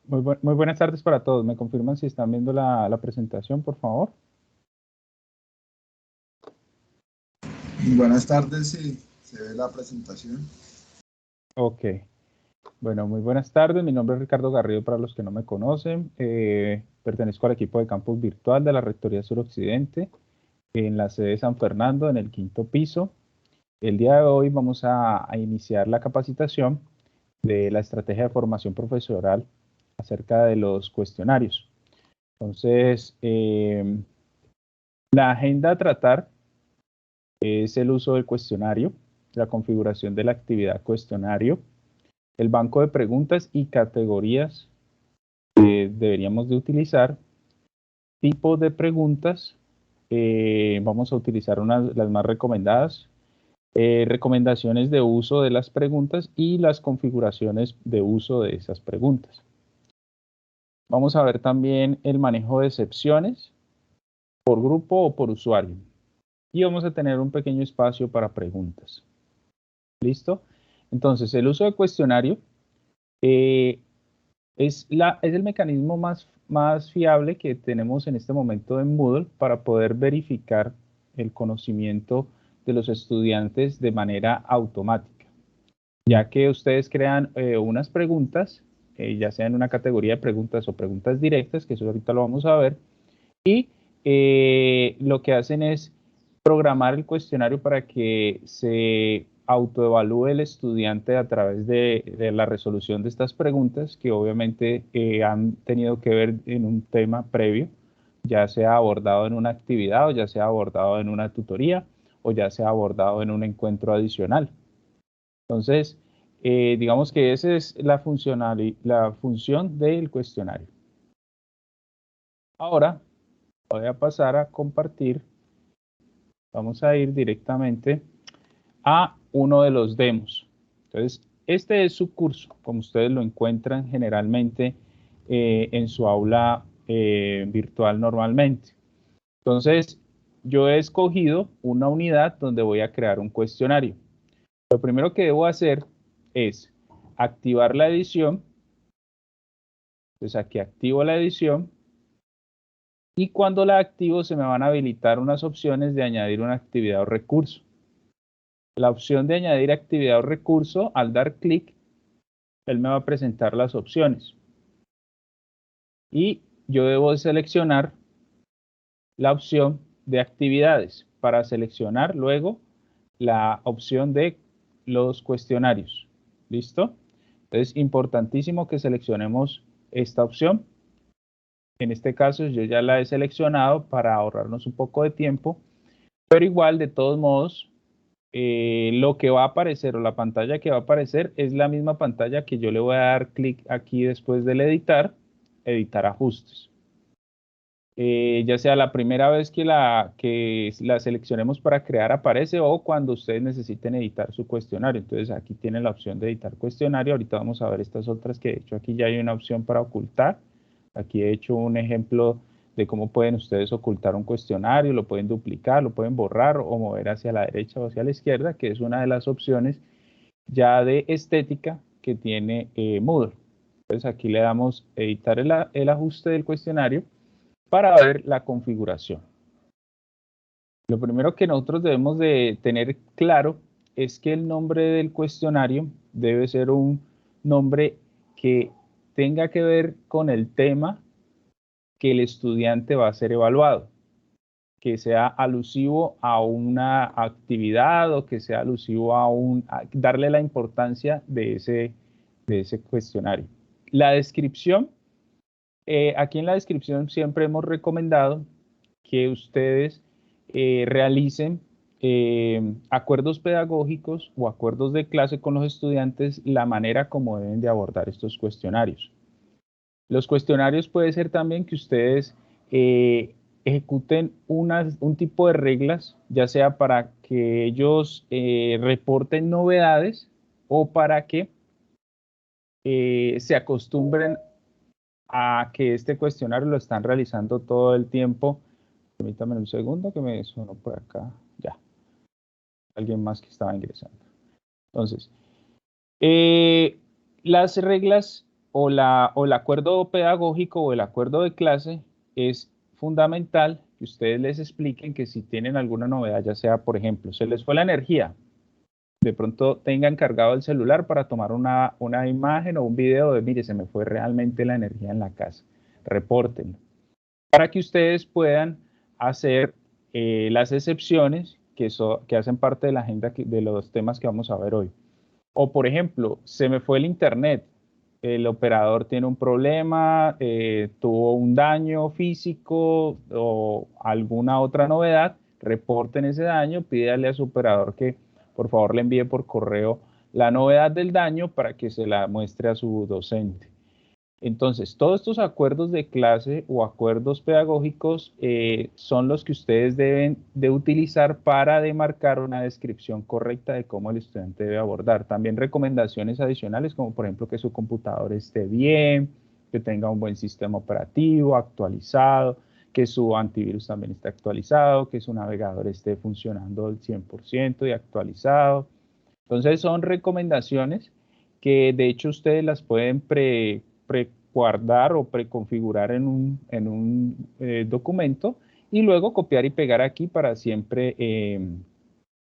Muy buenas tardes para todos. ¿Me confirman si están viendo la presentación, por favor? Buenas tardes, sí, se ve la presentación. Ok. Bueno, muy buenas tardes. Mi nombre es Ricardo Garrido, para los que no me conocen. Pertenezco al equipo de campus virtual de la Rectoría Suroccidente en la sede de San Fernando, en el 5º piso. El día de hoy vamos a iniciar la capacitación de la estrategia de formación profesional acerca de los cuestionarios. Entonces, la agenda a tratar es el uso del cuestionario, la configuración de la actividad cuestionario, el banco de preguntas y categorías que deberíamos de utilizar, tipos de preguntas, vamos a utilizar las más recomendadas, recomendaciones de uso de las preguntas y las configuraciones de uso de esas preguntas. Vamos a ver también el manejo de excepciones por grupo o por usuario. Y vamos a tener un pequeño espacio para preguntas. ¿Listo? Entonces, el uso de cuestionario es el mecanismo más fiable que tenemos en este momento en Moodle para poder verificar el conocimiento de los estudiantes de manera automática, ya que ustedes crean unas preguntas, ya sea en una categoría de preguntas o preguntas directas, que eso ahorita lo vamos a ver, y lo que hacen es programar el cuestionario para que se autoevalúe el estudiante a través de la resolución de estas preguntas, que obviamente han tenido que ver en un tema previo, ya sea abordado en una actividad o ya sea abordado en una tutoría o ya sea abordado en un encuentro adicional. Entonces, digamos que esa es la función del cuestionario. Ahora voy a pasar a compartir. Vamos a ir directamente a uno de los demos. Entonces, este es su curso, como ustedes lo encuentran generalmente en su aula virtual normalmente. Entonces, yo he escogido una unidad donde voy a crear un cuestionario. Lo primero que debo hacer es activar la edición. Entonces, aquí activo la edición. Y cuando la activo, se me van a habilitar unas opciones de añadir una actividad o recurso. La opción de añadir actividad o recurso, al dar clic, él me va a presentar las opciones. Y yo debo seleccionar la opción de actividades para seleccionar luego la opción de los cuestionarios. ¿Listo? Entonces, importantísimo que seleccionemos esta opción. En este caso, yo ya la he seleccionado para ahorrarnos un poco de tiempo, pero igual, de todos modos, lo que va a aparecer o la pantalla que va a aparecer es la misma pantalla que yo le voy a dar clic aquí después del editar ajustes. Ya sea la primera vez que la seleccionemos para crear aparece o cuando ustedes necesiten editar su cuestionario. Entonces aquí tienen la opción de editar cuestionario. Ahorita vamos a ver estas otras que he hecho. Aquí ya hay una opción para ocultar. Aquí he hecho un ejemplo de cómo pueden ustedes ocultar un cuestionario, lo pueden duplicar, lo pueden borrar o mover hacia la derecha o hacia la izquierda, que es una de las opciones ya de estética que tiene Moodle. Entonces aquí le damos editar el ajuste del cuestionario para ver la configuración. Lo primero que nosotros debemos de tener claro es que el nombre del cuestionario debe ser un nombre que tenga que ver con el tema que el estudiante va a ser evaluado, que sea alusivo a una actividad o que sea alusivo a darle la importancia de ese cuestionario. La descripción, aquí en la descripción siempre hemos recomendado que ustedes realicen acuerdos pedagógicos o acuerdos de clase con los estudiantes, la manera como deben de abordar estos cuestionarios. Los cuestionarios puede ser también que ustedes ejecuten un tipo de reglas, ya sea para que ellos reporten novedades o para que se acostumbren a que este cuestionario lo están realizando todo el tiempo. Permítame un segundo que me sonó por acá. Ya, alguien más que estaba ingresando. Entonces, las reglas o el acuerdo pedagógico o el acuerdo de clase, es fundamental que ustedes les expliquen que si tienen alguna novedad, ya sea, por ejemplo, se les fue la energía, de pronto tengan cargado el celular para tomar una imagen o un video de, mire, se me fue realmente la energía en la casa, repórtenlo, para que ustedes puedan hacer las excepciones que hacen parte de la agenda de los temas que vamos a ver hoy. O por ejemplo, se me fue el internet, el operador tiene un problema, tuvo un daño físico o alguna otra novedad, reporten ese daño, pídale a su operador que por favor le envíe por correo la novedad del daño para que se la muestre a su docente. Entonces, todos estos acuerdos de clase o acuerdos pedagógicos son los que ustedes deben de utilizar para demarcar una descripción correcta de cómo el estudiante debe abordar. También recomendaciones adicionales, como por ejemplo que su computador esté bien, que tenga un buen sistema operativo actualizado, que su antivirus también esté actualizado, que su navegador esté funcionando al 100% y actualizado. Entonces, son recomendaciones que de hecho ustedes las pueden preguardar o preconfigurar en un documento y luego copiar y pegar aquí para siempre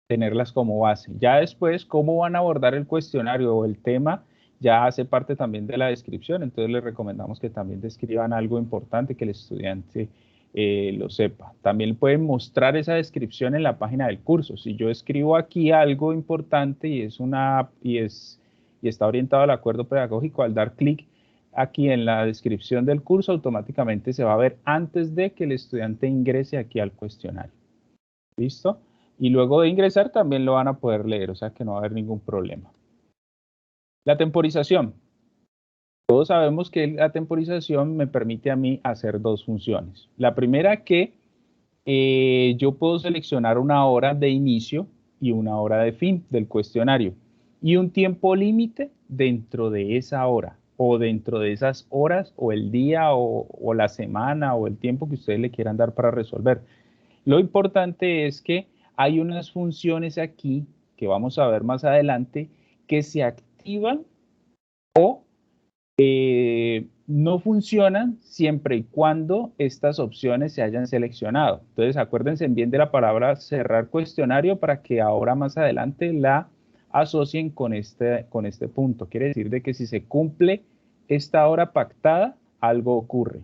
tenerlas como base. Ya después, cómo van a abordar el cuestionario o el tema, ya hace parte también de la descripción, entonces les recomendamos que también describan algo importante que el estudiante lo sepa. También pueden mostrar esa descripción en la página del curso. Si yo escribo aquí algo importante y está orientado al acuerdo pedagógico, al dar clic aquí en la descripción del curso, automáticamente se va a ver antes de que el estudiante ingrese aquí al cuestionario. ¿Listo? Y luego de ingresar también lo van a poder leer, o sea que no va a haber ningún problema. La temporización. Todos sabemos que la temporización me permite a mí hacer dos funciones. La primera que yo puedo seleccionar una hora de inicio y una hora de fin del cuestionario y un tiempo límite dentro de esa hora o dentro de esas horas o el día o la semana o el tiempo que ustedes le quieran dar para resolver. Lo importante es que hay unas funciones aquí que vamos a ver más adelante que se activan o no funcionan siempre y cuando estas opciones se hayan seleccionado. Entonces, acuérdense bien de la palabra cerrar cuestionario para que ahora más adelante la asocien con este punto. Quiere decir de que si se cumple esta hora pactada, algo ocurre.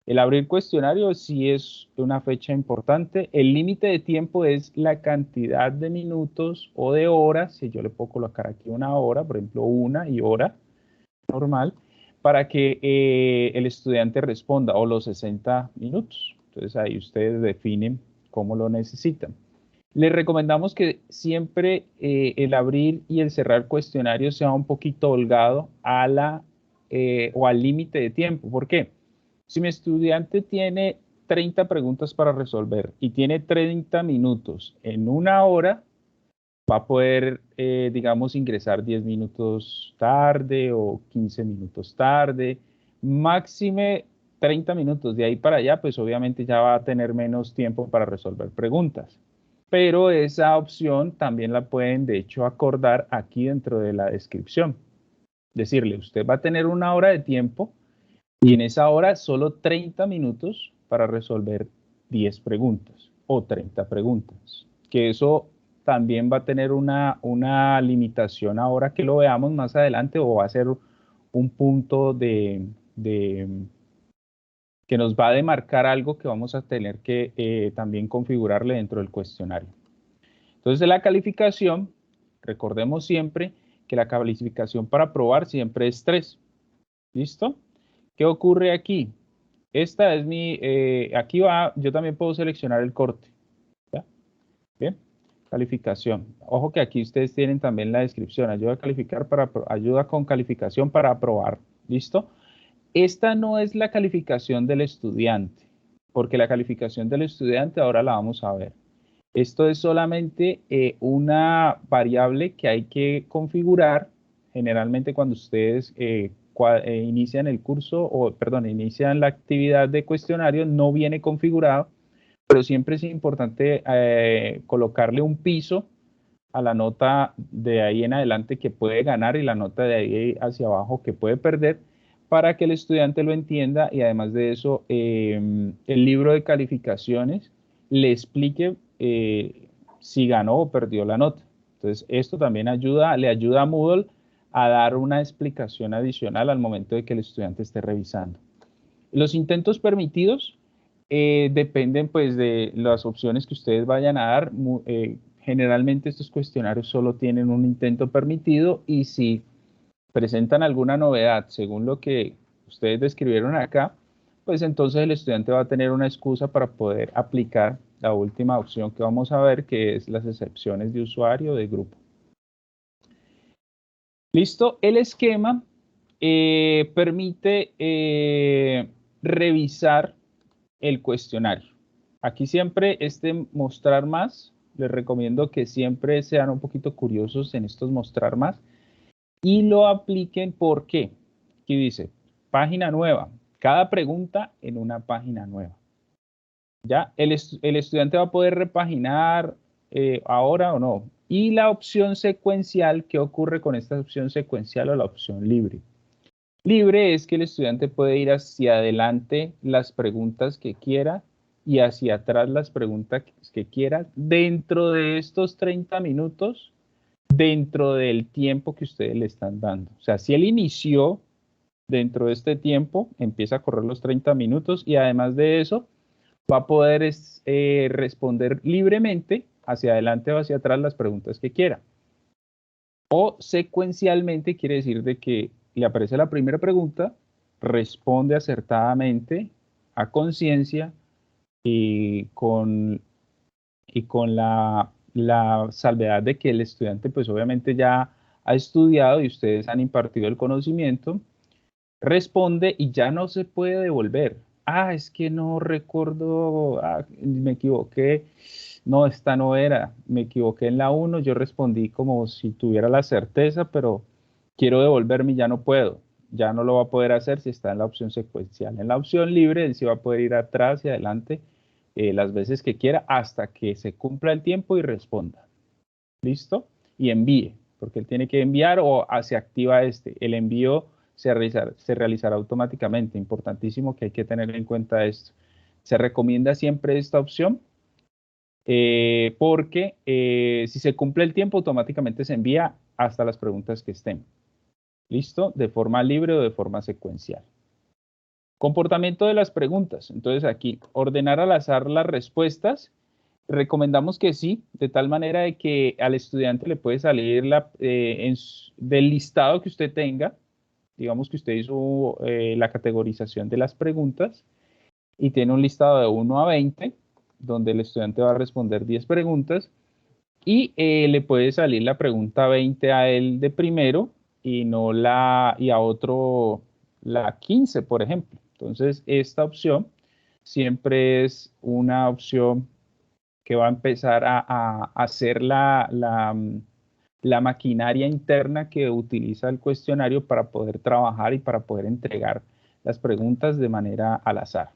El abrir cuestionario sí es una fecha importante. El límite de tiempo es la cantidad de minutos o de horas. Si yo le puedo colocar aquí una hora, por ejemplo, una y hora normal, para que el estudiante responda, o los 60 minutos. Entonces ahí ustedes definen cómo lo necesitan. Les recomendamos que siempre el abrir y el cerrar cuestionario sea un poquito holgado o al límite de tiempo. ¿Por qué? Si mi estudiante tiene 30 preguntas para resolver y tiene 30 minutos en una hora, va a poder, digamos, ingresar 10 minutos tarde o 15 minutos tarde, máxime 30 minutos. De ahí para allá, pues obviamente ya va a tener menos tiempo para resolver preguntas. Pero esa opción también la pueden, de hecho, acordar aquí dentro de la descripción. Decirle, usted va a tener una hora de tiempo y en esa hora solo 30 minutos para resolver 10 preguntas o 30 preguntas. Que eso también va a tener una limitación ahora que lo veamos más adelante o va a ser un punto que nos va a demarcar algo que vamos a tener que también configurarle dentro del cuestionario. Entonces la calificación, recordemos siempre que la calificación para aprobar siempre es 3. ¿Listo? ¿Qué ocurre aquí? Esta es aquí va, yo también puedo seleccionar el corte. ¿Ya? Bien, calificación. Ojo que aquí ustedes tienen también la descripción, ayuda con calificación para aprobar. ¿Listo? Esta no es la calificación del estudiante, porque la calificación del estudiante ahora la vamos a ver. Esto es solamente una variable que hay que configurar generalmente cuando ustedes inician el curso inician la actividad de cuestionario, no viene configurado, pero siempre es importante colocarle un piso a la nota de ahí en adelante que puede ganar y la nota de ahí hacia abajo que puede perder, para que el estudiante lo entienda y además de eso, el libro de calificaciones le explique si ganó o perdió la nota. Entonces, esto también le ayuda a Moodle a dar una explicación adicional al momento de que el estudiante esté revisando. Los intentos permitidos dependen pues de las opciones que ustedes vayan a dar. Generalmente estos cuestionarios solo tienen un intento permitido y si presentan alguna novedad según lo que ustedes describieron acá, pues entonces el estudiante va a tener una excusa para poder aplicar la última opción que vamos a ver, que es las excepciones de usuario de grupo. Listo, el esquema permite revisar el cuestionario. Aquí siempre mostrar más, les recomiendo que siempre sean un poquito curiosos en estos mostrar más y lo apliquen. ¿Por qué? Aquí dice, página nueva, cada pregunta en una página nueva. Ya, el estudiante va a poder repaginar ahora o no. Y la opción secuencial, ¿qué ocurre con esta opción secuencial o la opción libre? Libre es que el estudiante puede ir hacia adelante las preguntas que quiera y hacia atrás las preguntas que quiera dentro de estos 30 minutos, dentro del tiempo que ustedes le están dando. O sea, si él inició dentro de este tiempo, empieza a correr los 30 minutos y además de eso, va a poder responder libremente hacia adelante o hacia atrás las preguntas que quiera. O secuencialmente quiere decir de que le aparece la primera pregunta, responde acertadamente, a conciencia y con la salvedad de que el estudiante pues obviamente ya ha estudiado y ustedes han impartido el conocimiento, responde y ya no se puede devolver. Ah, es que no recuerdo, me equivoqué. No, esta no era, me equivoqué en la 1, yo respondí como si tuviera la certeza, pero quiero devolverme y ya no puedo. Ya no lo va a poder hacer si está en la opción secuencial. En la opción libre, él sí va a poder ir atrás y adelante las veces que quiera hasta que se cumpla el tiempo y responda. ¿Listo? Y envíe, porque él tiene que enviar o se activa el envío se realizará automáticamente. Importantísimo que hay que tener en cuenta esto. Se recomienda siempre esta opción porque si se cumple el tiempo, automáticamente se envía hasta las preguntas que estén. ¿Listo? De forma libre o de forma secuencial. Comportamiento de las preguntas. Entonces aquí, ordenar al azar las respuestas. Recomendamos que sí, de tal manera de que al estudiante le puede salir del listado que usted tenga. Digamos que usted hizo la categorización de las preguntas y tiene un listado de 1 a 20, donde el estudiante va a responder 10 preguntas y le puede salir la pregunta 20 a él de primero y a otro la 15, por ejemplo. Entonces, esta opción siempre es una opción que va a empezar a hacer la maquinaria interna que utiliza el cuestionario para poder trabajar y para poder entregar las preguntas de manera al azar.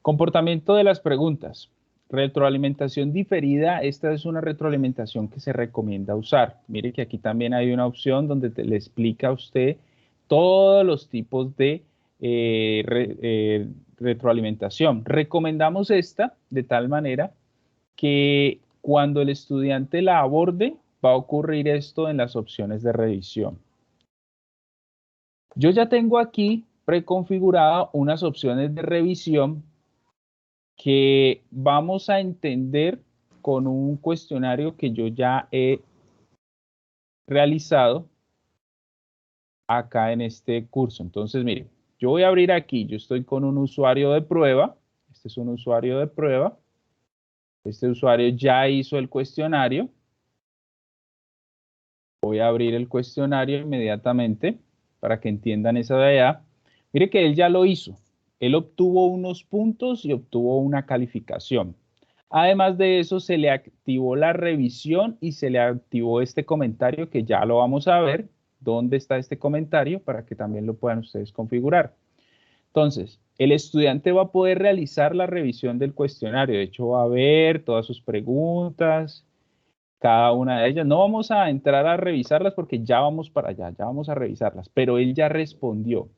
Comportamiento de las preguntas. Retroalimentación diferida. Esta es una retroalimentación que se recomienda usar. Mire que aquí también hay una opción donde le explica a usted todos los tipos de retroalimentación. Recomendamos esta de tal manera que cuando el estudiante la aborde, va a ocurrir esto en las opciones de revisión. Yo ya tengo aquí preconfigurada unas opciones de revisión que vamos a entender con un cuestionario que yo ya he realizado acá en este curso. Entonces, miren, yo voy a abrir aquí, yo estoy con un usuario de prueba. Este es un usuario de prueba. Este usuario ya hizo el cuestionario. Voy a abrir el cuestionario inmediatamente para que entiendan esa de allá. Mire que él ya lo hizo. Él obtuvo unos puntos y obtuvo una calificación. Además de eso, se le activó la revisión y se le activó este comentario que ya lo vamos a ver. ¿Dónde está este comentario? Para que también lo puedan ustedes configurar. Entonces, el estudiante va a poder realizar la revisión del cuestionario. De hecho, va a ver todas sus preguntas. cada una de ellas. No vamos a entrar a revisarlas porque ya vamos para allá, ya vamos a revisarlas, pero él ya respondió.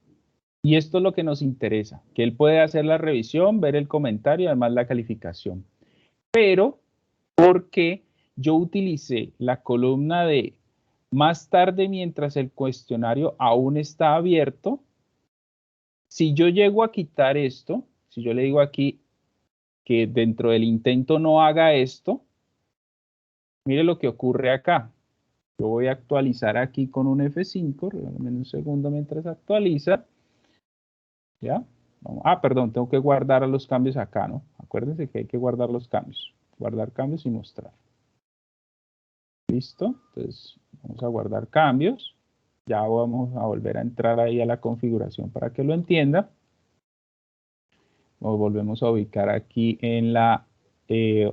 Y esto es lo que nos interesa, que él puede hacer la revisión, ver el comentario, además la calificación. Pero, ¿por qué yo utilicé la columna de más tarde mientras el cuestionario aún está abierto? Si yo llego a quitar esto, si yo le digo aquí que dentro del intento no haga esto, mire lo que ocurre acá. Yo voy a actualizar aquí con un F5, regálame un segundo mientras actualiza. ¿Ya? Perdón, tengo que guardar los cambios acá, ¿no? Acuérdense que hay que guardar los cambios. Guardar cambios y mostrar. ¿Listo? Entonces, vamos a guardar cambios. Ya vamos a volver a entrar ahí a la configuración para que lo entienda. Nos volvemos a ubicar aquí en la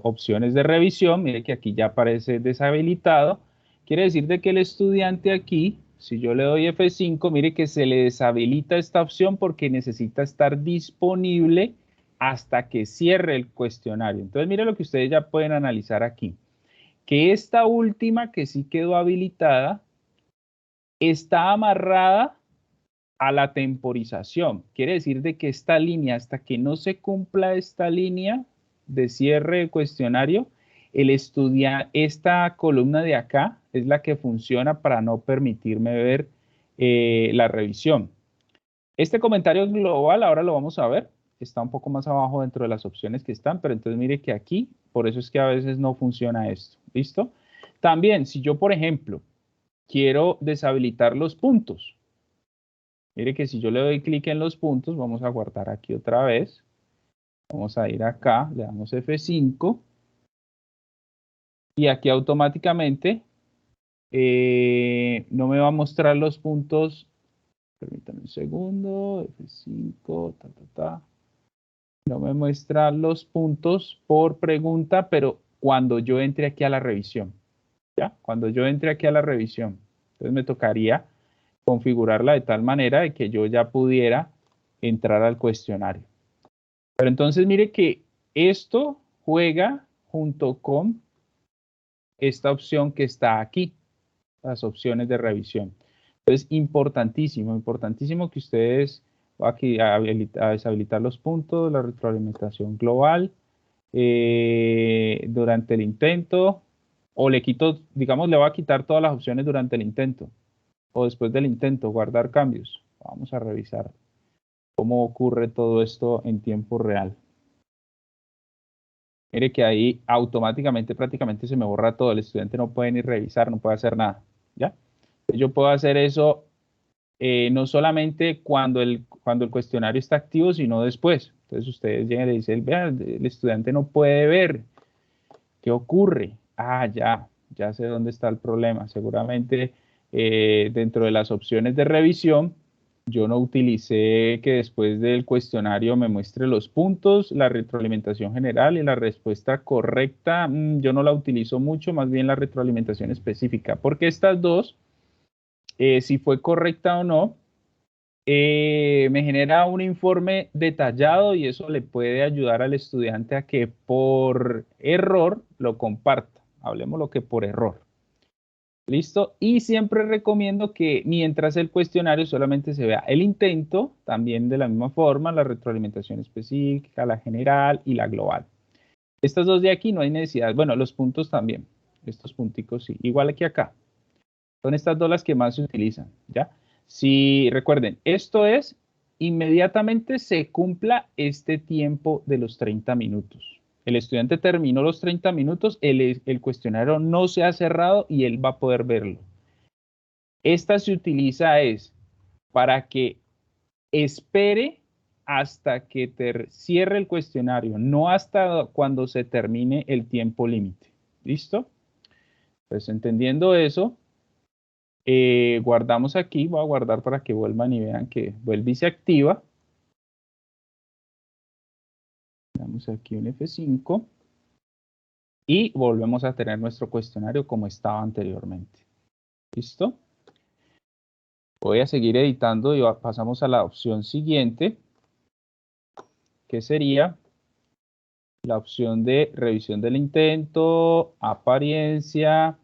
opciones de revisión. Mire que aquí ya aparece deshabilitado. Quiere decir de que el estudiante aquí, si yo le doy F5, mire que se le deshabilita esta opción porque necesita estar disponible hasta que cierre el cuestionario. Entonces, mire lo que ustedes ya pueden analizar aquí. Que esta última que sí quedó habilitada está amarrada a la temporización. Quiere decir de que esta línea, hasta que no se cumpla esta línea de cierre de cuestionario, esta columna de acá es la que funciona para no permitirme ver la revisión. Este comentario global, ahora lo vamos a ver, está un poco más abajo dentro de las opciones que están, pero entonces mire que aquí, por eso es que a veces no funciona esto. ¿Listo? También, si yo, por ejemplo, quiero deshabilitar los puntos, mire que si yo le doy clic en los puntos, vamos a guardar aquí otra vez. Vamos a ir acá, le damos F5. Y aquí automáticamente no me va a mostrar los puntos. Permítanme un segundo. F5, No me muestra los puntos por pregunta, pero cuando yo entre aquí a la revisión. ¿Ya? Cuando yo entre aquí a la revisión. Entonces me tocaría configurarla de tal manera de que yo ya pudiera entrar al cuestionario. Pero entonces mire que esto juega junto con esta opción que está aquí, las opciones de revisión. Entonces, importantísimo, importantísimo que ustedes aquí a deshabilitar los puntos, la retroalimentación global durante el intento, o le quito, digamos, le voy a quitar todas las opciones durante el intento, o después del intento, guardar cambios. Vamos a revisar cómo ocurre todo esto en tiempo real. Mire que ahí automáticamente prácticamente se me borra todo. El estudiante no puede ni revisar, no puede hacer nada. ¿Ya? Yo puedo hacer eso no solamente cuando el cuestionario está activo, sino después. Entonces ustedes llegan y le dicen, vean, el estudiante no puede ver. ¿Qué ocurre? Ya sé dónde está el problema. Seguramente dentro de las opciones de revisión, yo no utilicé que después del cuestionario me muestre los puntos, la retroalimentación general y la respuesta correcta. Yo no la utilizo mucho, más bien la retroalimentación específica, porque estas dos, si fue correcta o no, me genera un informe detallado y eso le puede ayudar al estudiante a que por error lo comparta. Hablemos lo que por error. ¿Listo? Y siempre recomiendo que mientras el cuestionario solamente se vea el intento, también de la misma forma, la retroalimentación específica, la general y la global. Estas dos de aquí no hay necesidad. Bueno, los puntos también. Estos punticos sí. Igual que acá. Son estas dos las que más se utilizan, ¿ya? Si recuerden, esto es inmediatamente se cumpla este tiempo de los 30 minutos. El estudiante terminó los 30 minutos, el cuestionario no se ha cerrado y él va a poder verlo. Esta se utiliza es para que espere hasta que cierre el cuestionario, no hasta cuando se termine el tiempo límite. ¿Listo? Pues entendiendo eso, guardamos aquí, voy a guardar para que vuelvan y vean que vuelve y se activa. Damos aquí un F5 y volvemos a tener nuestro cuestionario como estaba anteriormente. ¿Listo? Voy a seguir editando y pasamos a la opción siguiente, que sería la opción de revisión del intento, apariencia.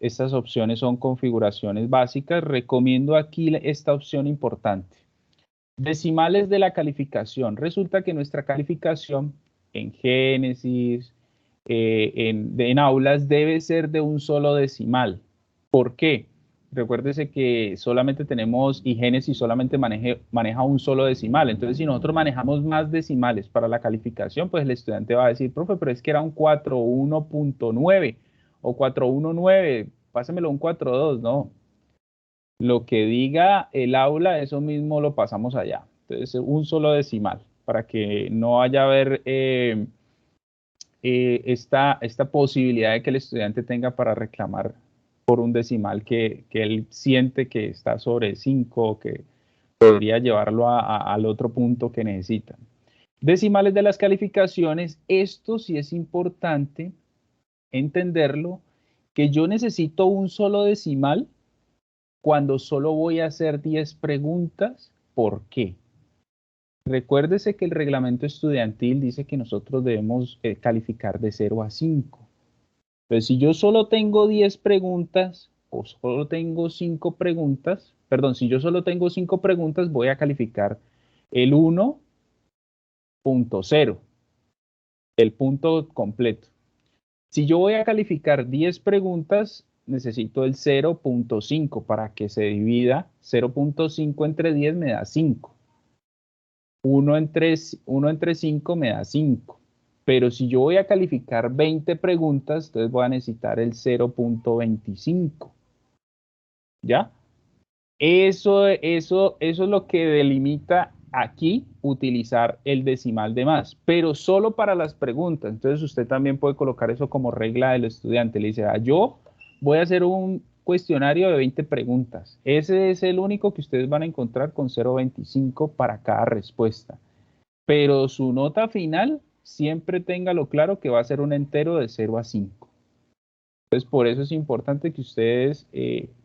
Estas opciones son configuraciones básicas. Recomiendo aquí esta opción importante. Decimales de la calificación. Resulta que nuestra calificación en Génesis, en aulas, debe ser de un solo decimal. ¿Por qué? Recuérdese que solamente tenemos, y Génesis solamente maneja un solo decimal. Entonces, si nosotros manejamos más decimales para la calificación, pues el estudiante va a decir, profe, pero es que era un 4.1.9 o 4.1.9, pásamelo un 4.2, no. Lo que diga el aula, eso mismo lo pasamos allá. Entonces, un solo decimal, para que no vaya a haber esta posibilidad de que el estudiante tenga para reclamar por un decimal que él siente que está sobre 5 o que podría llevarlo al otro punto que necesita. Decimales de las calificaciones, esto sí es importante entenderlo, que yo necesito un solo decimal cuando solo voy a hacer 10 preguntas. ¿Por qué? Recuérdese que el reglamento estudiantil dice que nosotros debemos calificar de 0 a 5. Entonces, si yo solo tengo 10 preguntas o solo tengo 5 preguntas, perdón, si yo solo tengo 5 preguntas, voy a calificar el 1.0, el punto completo. Si yo voy a calificar 10 preguntas, necesito el 0.5 para que se divida. 0.5 entre 10 me da 5. 1 entre 5 me da 5. Pero si yo voy a calificar 20 preguntas, entonces voy a necesitar el 0.25. ¿Ya? Eso es lo que delimita aquí utilizar el decimal de más, pero solo para las preguntas. Entonces usted también puede colocar eso como regla del estudiante. Le dice, yo voy a hacer un cuestionario de 20 preguntas. Ese es el único que ustedes van a encontrar con 0.25 para cada respuesta. Pero su nota final siempre téngalo claro que va a ser un entero de 0 a 5. Entonces, por eso es importante que ustedes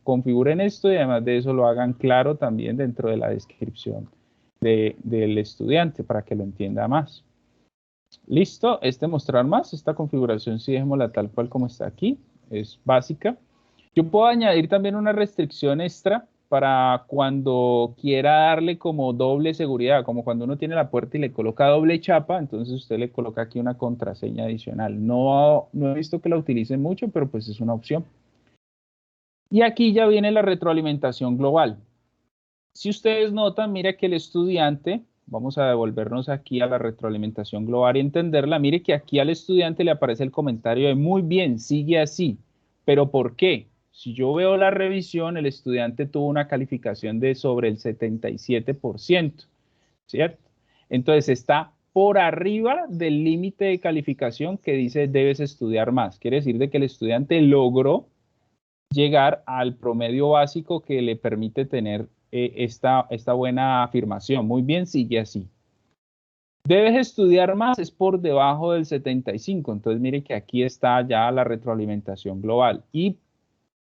configuren esto y además de eso lo hagan claro también dentro de la descripción del estudiante para que lo entienda más. Listo, mostrar más, esta configuración sí dejémosla tal cual como está aquí, es básica. Yo puedo añadir también una restricción extra para cuando quiera darle como doble seguridad, como cuando uno tiene la puerta y le coloca doble chapa, entonces usted le coloca aquí una contraseña adicional. No he visto que la utilicen mucho, pero pues es una opción. Y aquí ya viene la retroalimentación global. Si ustedes notan, mire que el estudiante, vamos a devolvernos aquí a la retroalimentación global y entenderla, mire que aquí al estudiante le aparece el comentario de muy bien, sigue así. ¿Pero por qué? Si yo veo la revisión, el estudiante tuvo una calificación de sobre el 77%, ¿cierto? Entonces está por arriba del límite de calificación que dice debes estudiar más. Quiere decir de que el estudiante logró llegar al promedio básico que le permite tener esta buena afirmación. Muy bien, sigue así. Debes estudiar más, es por debajo del 75. Entonces, mire que aquí está ya la retroalimentación global. Y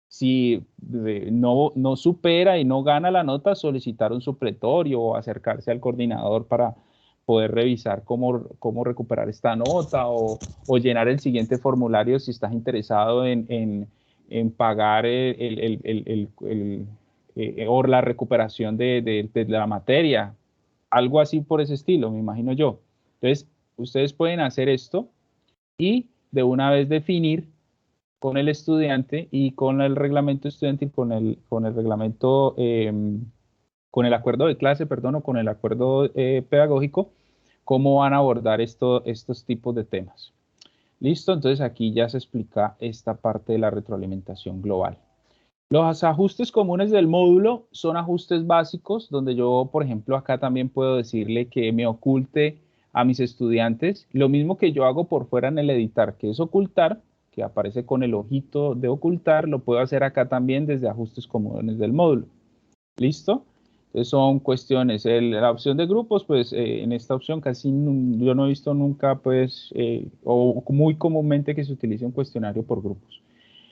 si no supera y no gana la nota, solicitar un supletorio o acercarse al coordinador para poder revisar cómo recuperar esta nota o llenar el siguiente formulario si estás interesado en pagar o la recuperación de la materia. Algo así por ese estilo, me imagino yo. Entonces, ustedes pueden hacer esto y de una vez definir con el estudiante y con el reglamento estudiantil, con el reglamento, con el acuerdo de clase, perdón, o con el acuerdo pedagógico, cómo van a abordar estos tipos de temas. Listo, entonces aquí ya se explica esta parte de la retroalimentación global. Los ajustes comunes del módulo son ajustes básicos, donde yo, por ejemplo, acá también puedo decirle que me oculte a mis estudiantes lo mismo que yo hago por fuera en el editar, que es ocultar, que aparece con el ojito de ocultar, lo puedo hacer acá también desde ajustes comunes del módulo. ¿Listo? Entonces son cuestiones. La opción de grupos, pues en esta opción casi yo no he visto nunca, pues, o muy comúnmente que se utilice un cuestionario por grupos.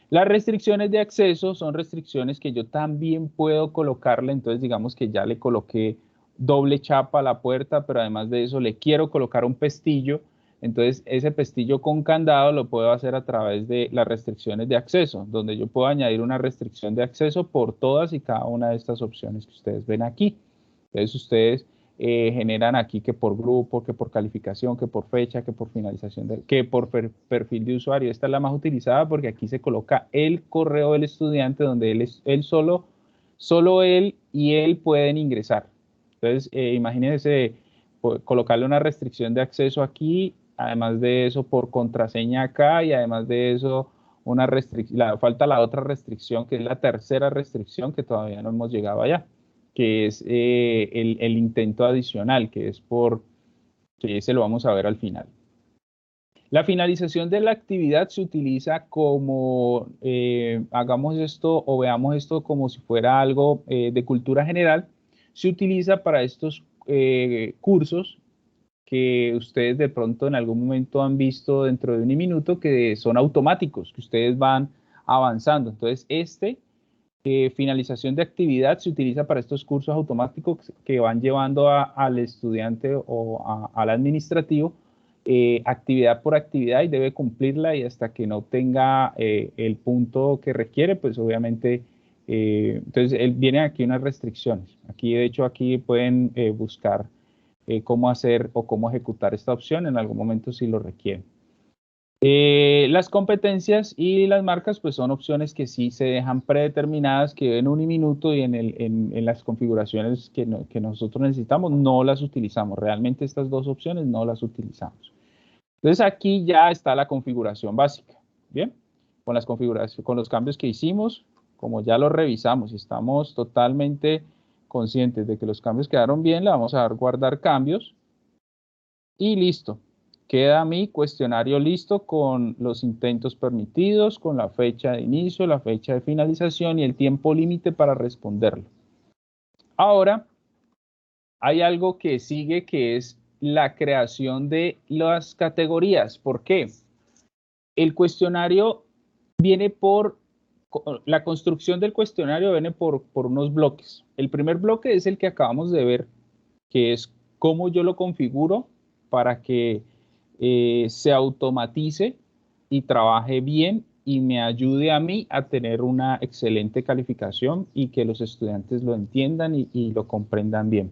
Las restricciones de acceso son restricciones que yo también puedo colocarle, entonces digamos que ya le coloqué doble chapa a la puerta, pero además de eso le quiero colocar un pestillo, Entonces, ese pestillo con candado lo puedo hacer a través de las restricciones de acceso, donde yo puedo añadir una restricción de acceso por todas y cada una de estas opciones que ustedes ven aquí. Entonces, ustedes generan aquí que por grupo, que por calificación, que por fecha, que por finalización, que por perfil de usuario. Esta es la más utilizada porque aquí se coloca el correo del estudiante donde él solo él y él pueden ingresar. Entonces, imagínense colocarle una restricción de acceso aquí, además de eso por contraseña acá y además de eso falta la otra restricción que es la tercera restricción que todavía no hemos llegado allá, que es el intento adicional, que ese lo vamos a ver al final. La finalización de la actividad se utiliza como, hagamos esto o veamos esto como si fuera algo de cultura general, se utiliza para estos cursos que ustedes de pronto en algún momento han visto dentro de un minuto que son automáticos, que ustedes van avanzando. Entonces, finalización de actividad se utiliza para estos cursos automáticos que van llevando al estudiante o al administrativo actividad por actividad y debe cumplirla y hasta que no tenga el punto que requiere, pues obviamente, entonces vienen aquí unas restricciones. Aquí, de hecho, aquí pueden buscar cómo hacer o cómo ejecutar esta opción en algún momento si lo requieren. Las competencias y las marcas pues son opciones que sí se dejan predeterminadas, que en un minuto y en las configuraciones que nosotros necesitamos no las utilizamos. Realmente estas dos opciones no las utilizamos. Entonces aquí ya está la configuración básica. Bien, con las configuraciones, con los cambios que hicimos, como ya los revisamos y estamos totalmente conscientes de que los cambios quedaron bien, le vamos a dar guardar cambios y listo. Queda mi cuestionario listo con los intentos permitidos, con la fecha de inicio, la fecha de finalización y el tiempo límite para responderlo. Ahora, hay algo que sigue que es la creación de las categorías. ¿Por qué? El cuestionario viene la construcción del cuestionario viene por unos bloques. El primer bloque es el que acabamos de ver, que es cómo yo lo configuro para que se automatice y trabaje bien y me ayude a mí a tener una excelente calificación y que los estudiantes lo entiendan y lo comprendan bien.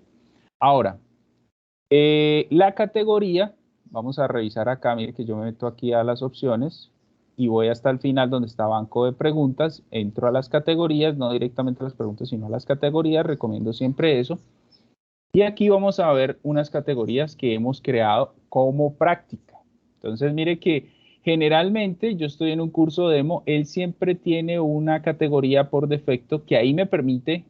Ahora, la categoría, vamos a revisar acá, mire que yo me meto aquí a las opciones y voy hasta el final donde está banco de preguntas, entro a las categorías, no directamente a las preguntas, sino a las categorías, recomiendo siempre eso. Y aquí vamos a ver unas categorías que hemos creado como práctica. Entonces, mire que generalmente yo estoy en un curso demo, él siempre tiene una categoría por defecto que ahí me permite,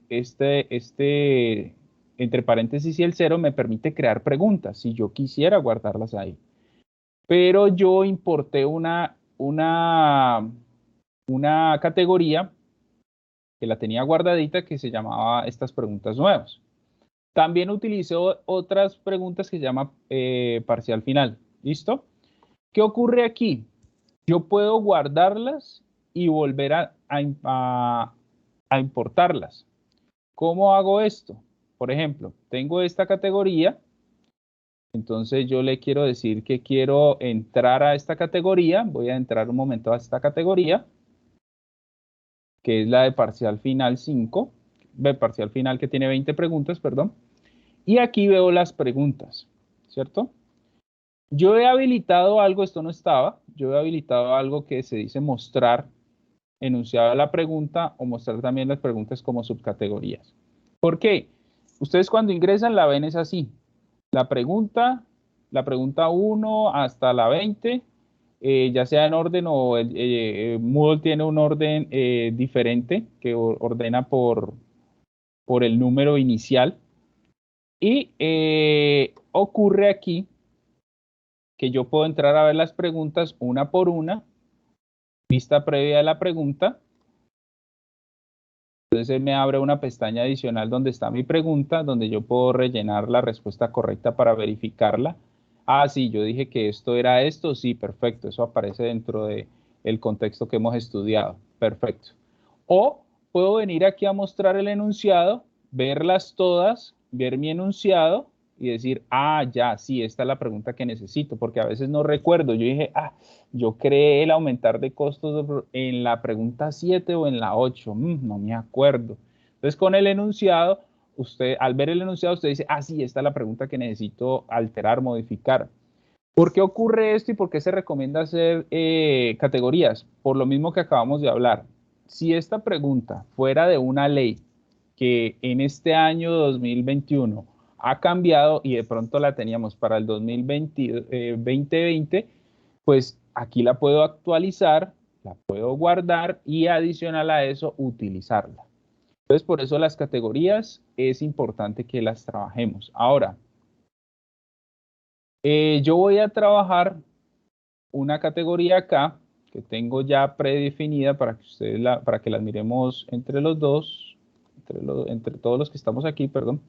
entre paréntesis y el 0, me permite crear preguntas si yo quisiera guardarlas ahí. Pero yo importé una categoría que la tenía guardadita que se llamaba estas preguntas nuevas. También utilizó otras preguntas que se llama parcial final. ¿Listo? ¿Qué ocurre aquí? Yo puedo guardarlas y volver a importarlas. ¿Cómo hago esto? Por ejemplo, tengo esta categoría, entonces yo le quiero decir que quiero entrar a esta categoría. Voy a entrar un momento a esta categoría, que es la de parcial final 5, de parcial final que tiene 20 preguntas, perdón. Y aquí veo las preguntas, ¿cierto? Yo he habilitado algo, esto no estaba, yo he habilitado algo que se dice mostrar enunciado de la pregunta o mostrar también las preguntas como subcategorías. ¿Por qué? Ustedes cuando ingresan la ven es así. La pregunta 1 hasta la 20, ya sea en orden o Moodle tiene un orden diferente que ordena por el número inicial. Y ocurre aquí que yo puedo entrar a ver las preguntas una por una, vista previa de la pregunta. Entonces él me abre una pestaña adicional donde está mi pregunta, donde yo puedo rellenar la respuesta correcta para verificarla. Ah, sí, yo dije que esto era esto, sí, perfecto, eso aparece dentro del contexto que hemos estudiado, perfecto. O puedo venir aquí a mostrar el enunciado, verlas todas, ver mi enunciado, y decir, ah, ya, sí, esta es la pregunta que necesito, porque a veces no recuerdo. Yo dije, ah, yo creé el aumentar de costos en la pregunta 7 o en la 8, no me acuerdo. Entonces, con el enunciado, usted, al ver el enunciado, usted dice, ah, sí, esta es la pregunta que necesito alterar, modificar. ¿Por qué ocurre esto y por qué se recomienda hacer categorías? Por lo mismo que acabamos de hablar. Si esta pregunta fuera de una ley que en este año 2021 ha cambiado y de pronto la teníamos para el 2020, pues aquí la puedo actualizar, la puedo guardar y adicional a eso utilizarla. Entonces, por eso las categorías es importante que las trabajemos. Ahora, yo voy a trabajar una categoría acá que tengo ya predefinida para que ustedes para que las miremos entre los dos, entre todos los que estamos aquí, perdón.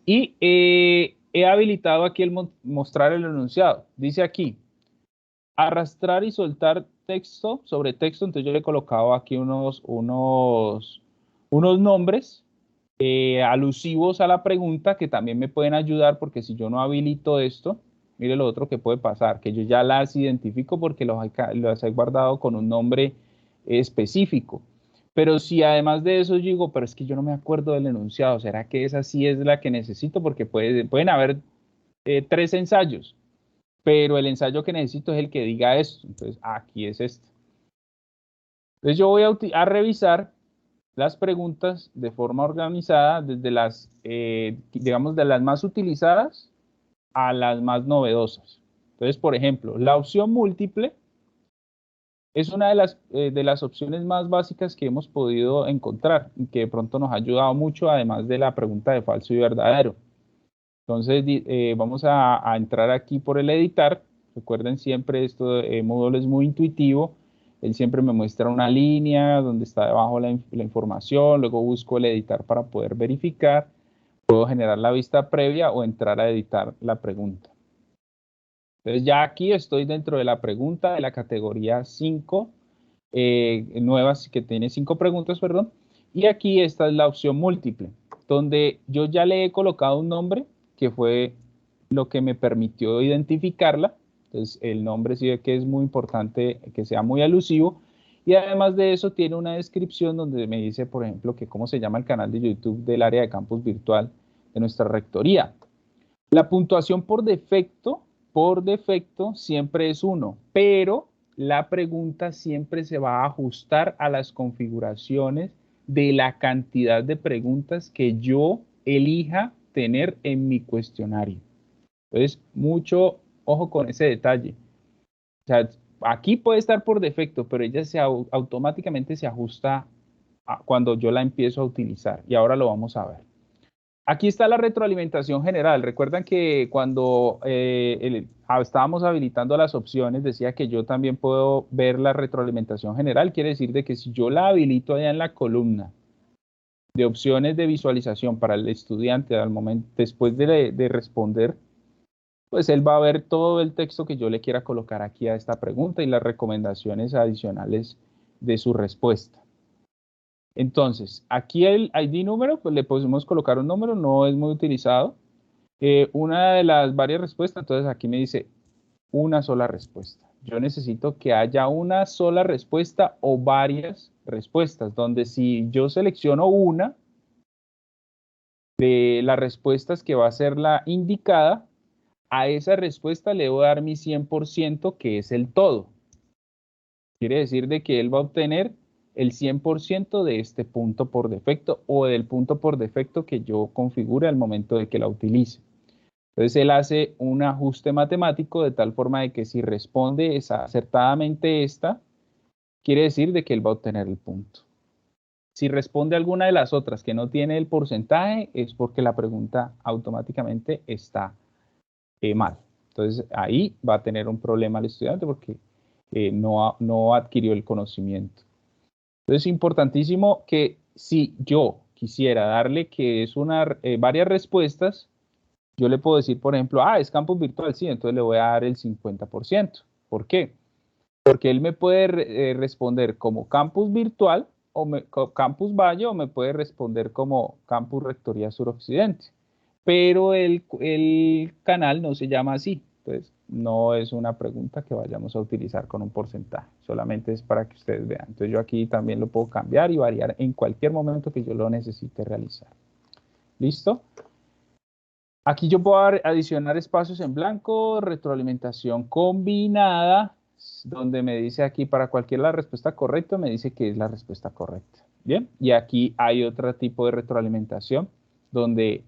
Y he habilitado aquí el mostrar el enunciado. Dice aquí, arrastrar y soltar texto sobre texto. Entonces yo le he colocado aquí unos nombres alusivos a la pregunta que también me pueden ayudar, porque si yo no habilito esto, mire lo otro que puede pasar, que yo ya las identifico porque las he guardado con un nombre específico. Pero si además de eso yo digo, pero es que yo no me acuerdo del enunciado, ¿será que esa sí es la que necesito? Porque pueden haber 3 ensayos, pero el ensayo que necesito es el que diga esto. Entonces, aquí es este. Entonces yo voy a revisar las preguntas de forma organizada desde las, digamos, de las más utilizadas a las más novedosas. Entonces, por ejemplo, la opción múltiple es una de las opciones más básicas que hemos podido encontrar y que de pronto nos ha ayudado mucho, además de la pregunta de falso y verdadero. Entonces, vamos a entrar aquí por el editar. Recuerden siempre, esto Moodle es muy intuitivo. Él siempre me muestra una línea donde está debajo la información, luego busco el editar para poder verificar. Puedo generar la vista previa o entrar a editar la pregunta. Entonces ya aquí estoy dentro de la pregunta de la categoría 5, nuevas, que tiene 5 preguntas, perdón. Y aquí esta es la opción múltiple, donde yo ya le he colocado un nombre, que fue lo que me permitió identificarla. Entonces el nombre sí que es muy importante que sea muy alusivo. Y además de eso tiene una descripción donde me dice, por ejemplo, que cómo se llama el canal de YouTube del área de campus virtual de nuestra rectoría. La puntuación por defecto siempre es 1, pero la pregunta siempre se va a ajustar a las configuraciones de la cantidad de preguntas que yo elija tener en mi cuestionario. Entonces, mucho ojo con ese detalle. O sea, aquí puede estar por defecto, pero ella automáticamente se ajusta cuando yo la empiezo a utilizar. Y ahora lo vamos a ver. Aquí está la retroalimentación general. Recuerdan que cuando estábamos habilitando las opciones, decía que yo también puedo ver la retroalimentación general. Quiere decir de que si yo la habilito allá en la columna de opciones de visualización para el estudiante al momento, después de responder, pues él va a ver todo el texto que yo le quiera colocar aquí a esta pregunta y las recomendaciones adicionales de su respuesta. Entonces, aquí el ID número, pues le podemos colocar un número, no es muy utilizado. Una de las varias respuestas, entonces aquí me dice una sola respuesta. Yo necesito que haya una sola respuesta o varias respuestas, donde si yo selecciono una de las respuestas que va a ser la indicada, a esa respuesta le voy a dar mi 100%, que es el todo. Quiere decir de que él va a obtener el 100% de este punto por defecto o del punto por defecto que yo configure al momento de que la utilice. Entonces él hace un ajuste matemático de tal forma de que si responde acertadamente esta, quiere decir de que él va a obtener el punto. Si responde alguna de las otras que no tiene el porcentaje, es porque la pregunta automáticamente está mal. Entonces ahí va a tener un problema el estudiante porque no adquirió el conocimiento. Entonces es importantísimo que si yo quisiera darle que es varias respuestas, yo le puedo decir, por ejemplo, es campus virtual, sí, entonces le voy a dar el 50%. ¿Por qué? Porque él me puede responder como campus virtual o campus Valle, o me puede responder como campus Rectoría Suroccidente. pero el canal no se llama así. Entonces, no es una pregunta que vayamos a utilizar con un porcentaje, solamente es para que ustedes vean. Entonces, yo aquí también lo puedo cambiar y variar en cualquier momento que yo lo necesite realizar. ¿Listo? Aquí yo puedo adicionar espacios en blanco, retroalimentación combinada, donde me dice aquí para cualquier la respuesta correcta, me dice que es la respuesta correcta. Bien, y aquí hay otro tipo de retroalimentación, donde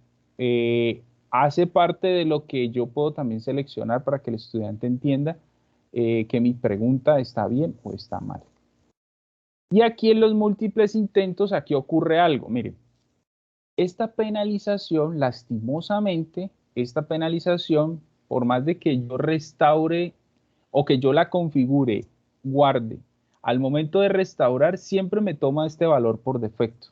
hace parte de lo que yo puedo también seleccionar para que el estudiante entienda que mi pregunta está bien o está mal. Y aquí en los múltiples intentos, aquí ocurre algo, miren. Esta penalización, lastimosamente, esta penalización, por más de que yo restaure o que yo la configure, guarde, al momento de restaurar siempre me toma este valor por defecto.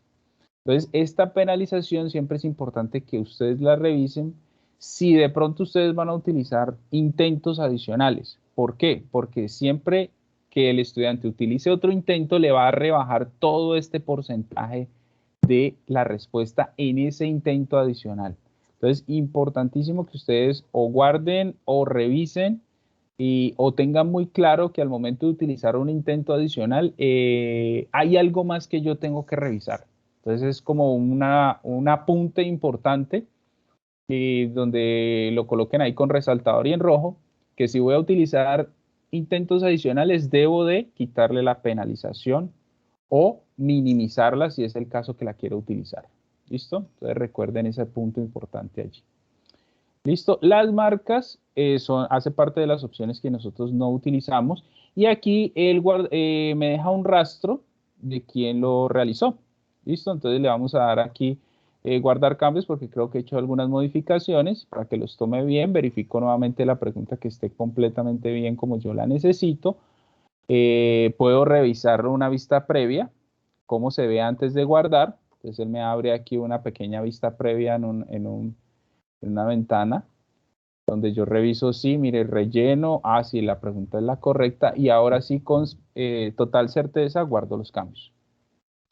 Entonces, esta penalización siempre es importante que ustedes la revisen si de pronto ustedes van a utilizar intentos adicionales. ¿Por qué? Porque siempre que el estudiante utilice otro intento, le va a rebajar todo este porcentaje de la respuesta en ese intento adicional. Entonces, importantísimo que ustedes o guarden o revisen o tengan muy claro que al momento de utilizar un intento adicional, hay algo más que yo tengo que revisar. Entonces, es como un apunte importante donde lo coloquen ahí con resaltador y en rojo, que si voy a utilizar intentos adicionales, debo de quitarle la penalización o minimizarla si es el caso que la quiero utilizar. ¿Listo? Entonces recuerden ese punto importante allí. ¿Listo? Las marcas hace parte de las opciones que nosotros no utilizamos y aquí me deja un rastro de quién lo realizó. ¿Listo? Entonces le vamos a dar aquí guardar cambios porque creo que he hecho algunas modificaciones para que los tome bien. Verifico nuevamente la pregunta que esté completamente bien como yo la necesito. Puedo revisarlo una vista previa, cómo se ve antes de guardar. Entonces él me abre aquí una pequeña vista previa en una ventana donde yo reviso, sí, mire, relleno, sí, la pregunta es la correcta y ahora sí con total certeza guardo los cambios.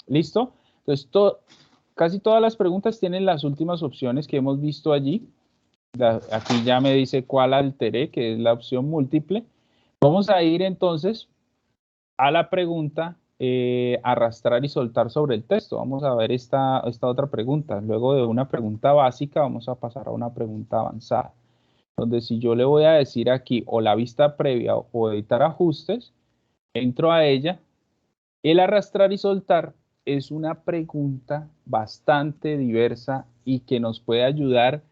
¿Listo? Entonces, casi todas las preguntas tienen las últimas opciones que hemos visto allí. Aquí ya me dice cuál alteré, que es la opción múltiple. Vamos a ir entonces a la pregunta arrastrar y soltar sobre el texto. Vamos a ver esta otra pregunta. Luego de una pregunta básica, vamos a pasar a una pregunta avanzada, donde si yo le voy a decir aquí o la vista previa o editar ajustes, entro a ella. El arrastrar y soltar es una pregunta bastante diversa y que nos puede ayudar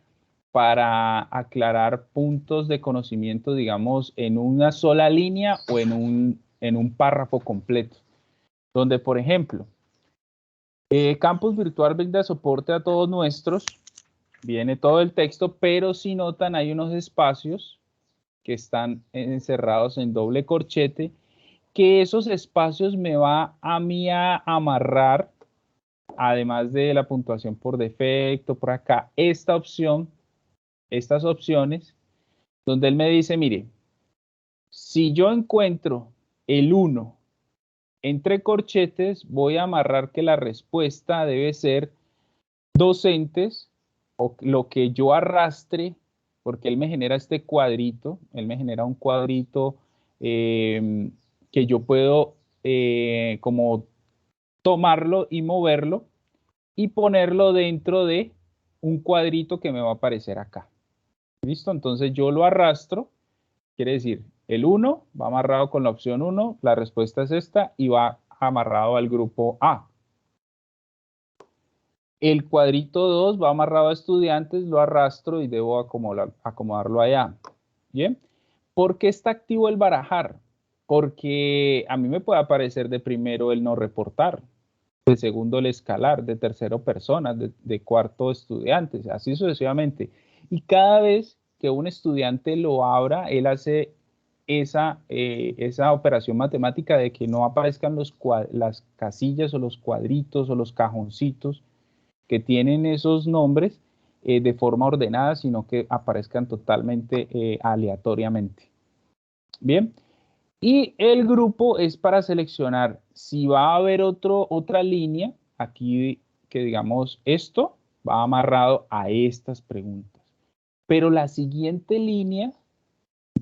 para aclarar puntos de conocimiento, digamos, en una sola línea o en un párrafo completo. Donde, por ejemplo, Campus Virtual brinda soporte a todos nuestros, viene todo el texto, pero si notan hay unos espacios que están encerrados en doble corchete, que esos espacios me va a mí a amarrar, además de la puntuación por defecto, por acá, esta opción, estas opciones, donde él me dice, mire, si yo encuentro el 1 entre corchetes, voy a amarrar que la respuesta debe ser docentes o lo que yo arrastre, porque él me genera este cuadrito, él me genera un cuadrito que yo puedo como tomarlo y moverlo y ponerlo dentro de un cuadrito que me va a aparecer acá. ¿Listo? Entonces yo lo arrastro, quiere decir, el 1 va amarrado con la opción 1, la respuesta es esta y va amarrado al grupo A. El cuadrito 2 va amarrado a estudiantes, lo arrastro y debo acomodarlo allá. ¿Bien? ¿Por qué está activo el barajar? Porque a mí me puede aparecer de primero el no reportar, de segundo el escalar, de tercero personas, de cuarto estudiantes, así sucesivamente. Y cada vez que un estudiante lo abra, él hace esa operación matemática de que no aparezcan las casillas o los cuadritos o los cajoncitos que tienen esos nombres de forma ordenada, sino que aparezcan totalmente aleatoriamente. Bien, y el grupo es para seleccionar si va a haber otra línea, aquí que digamos esto, va amarrado a estas preguntas. Pero la siguiente línea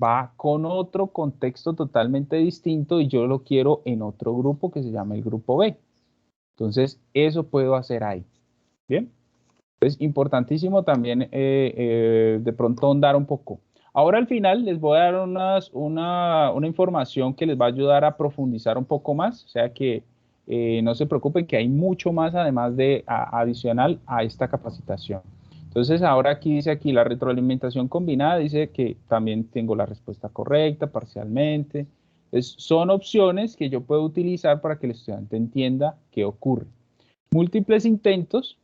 va con otro contexto totalmente distinto y yo lo quiero en otro grupo que se llama el grupo B. Entonces, eso puedo hacer ahí. Bien. Es importantísimo también de pronto ahondar un poco. Ahora al final les voy a dar una información que les va a ayudar a profundizar un poco más, o sea que no se preocupen que hay mucho más además de adicional a esta capacitación. Entonces ahora aquí dice aquí la retroalimentación combinada, dice que también tengo la respuesta correcta parcialmente. Entonces, son opciones que yo puedo utilizar para que el estudiante entienda qué ocurre. Múltiples intentos.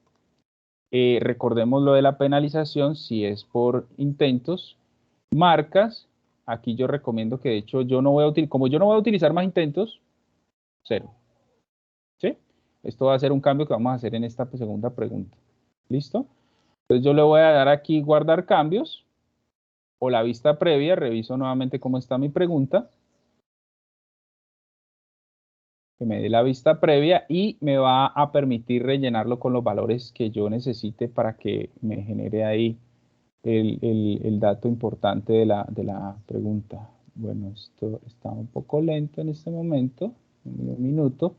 Recordemos lo de la penalización, si es por intentos, marcas, aquí yo recomiendo que de hecho yo no voy a utilizar, como yo no voy a utilizar más intentos, 0. ¿Sí? Esto va a ser un cambio que vamos a hacer en esta segunda pregunta. ¿Listo? Entonces yo le voy a dar aquí guardar cambios o la vista previa, reviso nuevamente cómo está mi pregunta. Que me dé la vista previa y me va a permitir rellenarlo con los valores que yo necesite para que me genere ahí el dato importante de la pregunta. Bueno, esto está un poco lento en este momento. Un minuto.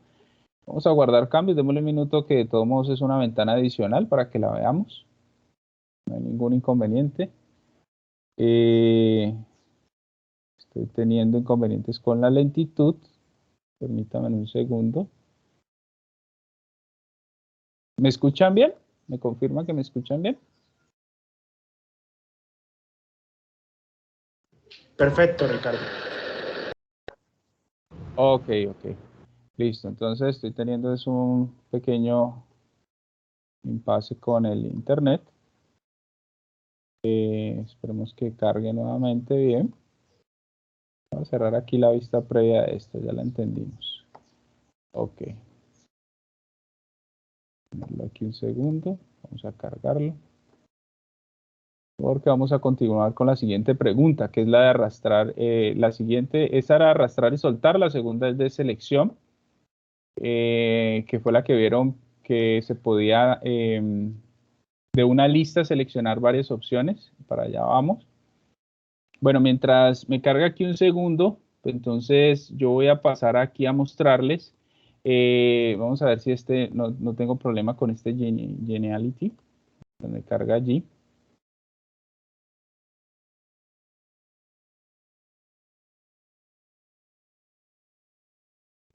Vamos a guardar cambios. Démosle un minuto que de todos modos es una ventana adicional para que la veamos. No hay ningún inconveniente. Estoy teniendo inconvenientes con la lentitud. Permítanme un segundo. ¿Me escuchan bien? ¿Me confirman que me escuchan bien? Perfecto, Ricardo. Ok. Listo. Entonces estoy teniendo un pequeño impasse con el internet. Esperemos que cargue nuevamente bien. Vamos a cerrar aquí la vista previa de esto, ya la entendimos. Ok. Ponerlo aquí un segundo. Vamos a cargarlo. Porque vamos a continuar con la siguiente pregunta, que es la de arrastrar. La siguiente, esa era arrastrar y soltar. La segunda es de selección, que fue la que vieron que se podía de una lista seleccionar varias opciones. Para allá vamos. Bueno, mientras me carga aquí un segundo, entonces yo voy a pasar aquí a mostrarles. Vamos a ver si no tengo problema con este Geniality. Me carga allí.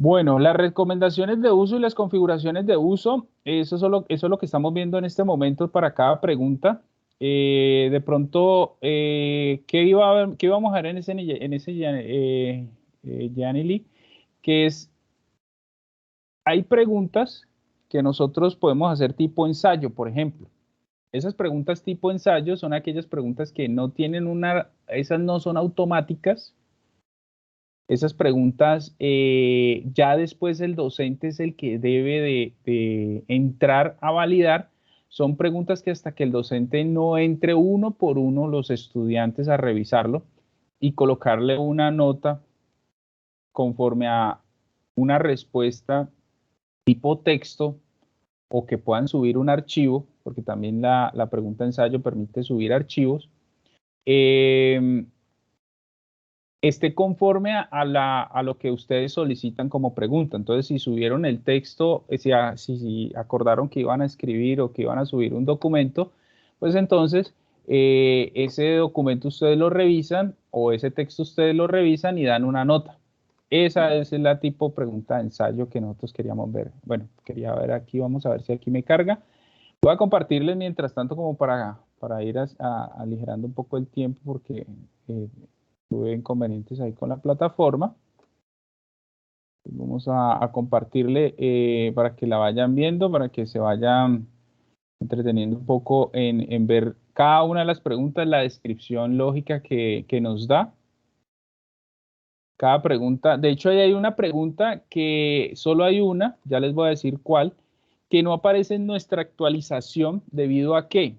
Bueno, las recomendaciones de uso y las configuraciones de uso, eso es lo que estamos viendo en este momento para cada pregunta. De pronto, ¿qué íbamos a ver en ese Janely? Que es, hay preguntas que nosotros podemos hacer tipo ensayo, por ejemplo. Esas preguntas tipo ensayo son aquellas preguntas que no tienen esas no son automáticas. Esas preguntas, ya después el docente es el que debe de entrar a validar. Son preguntas que hasta que el docente no entre uno por uno los estudiantes a revisarlo y colocarle una nota conforme a una respuesta tipo texto o que puedan subir un archivo, porque también la pregunta ensayo permite subir archivos. Esté conforme a lo que ustedes solicitan como pregunta. Entonces, si subieron el texto, si acordaron que iban a escribir o que iban a subir un documento, pues entonces ese documento ustedes lo revisan o ese texto ustedes lo revisan y dan una nota. Esa es la tipo pregunta de ensayo que nosotros queríamos ver. Bueno, quería ver aquí, vamos a ver si aquí me carga. Voy a compartirles mientras tanto como para ir aligerando un poco el tiempo porque tuve inconvenientes ahí con la plataforma. Vamos a compartirle para que la vayan viendo, para que se vayan entreteniendo un poco en ver cada una de las preguntas, la descripción lógica que nos da. Cada pregunta, de hecho ahí hay una pregunta que solo hay una, ya les voy a decir cuál, que no aparece en nuestra actualización debido a que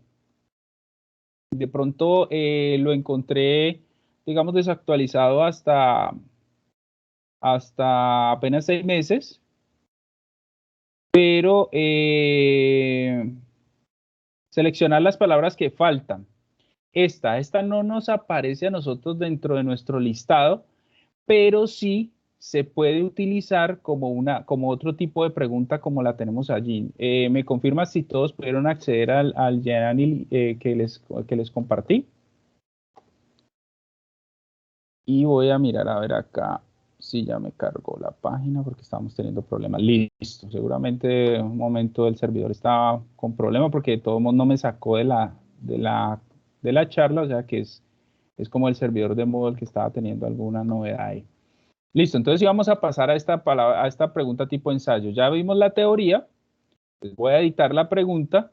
de pronto lo encontré, digamos, desactualizado hasta apenas 6 meses, pero Seleccionar las palabras que faltan. Esta no nos aparece a nosotros dentro de nuestro listado, pero sí se puede utilizar como otro tipo de pregunta como la tenemos allí. ¿Me confirma si todos pudieron acceder al Yanil que les compartí? Y voy a mirar a ver acá si ya me cargó la página porque estamos teniendo problemas. Listo, seguramente un momento el servidor estaba con problemas porque de todo modo no me sacó de la charla, o sea que es como el servidor de Moodle que estaba teniendo alguna novedad ahí. Listo, entonces íbamos a pasar a esta pregunta tipo ensayo. Ya vimos la teoría, pues voy a editar la pregunta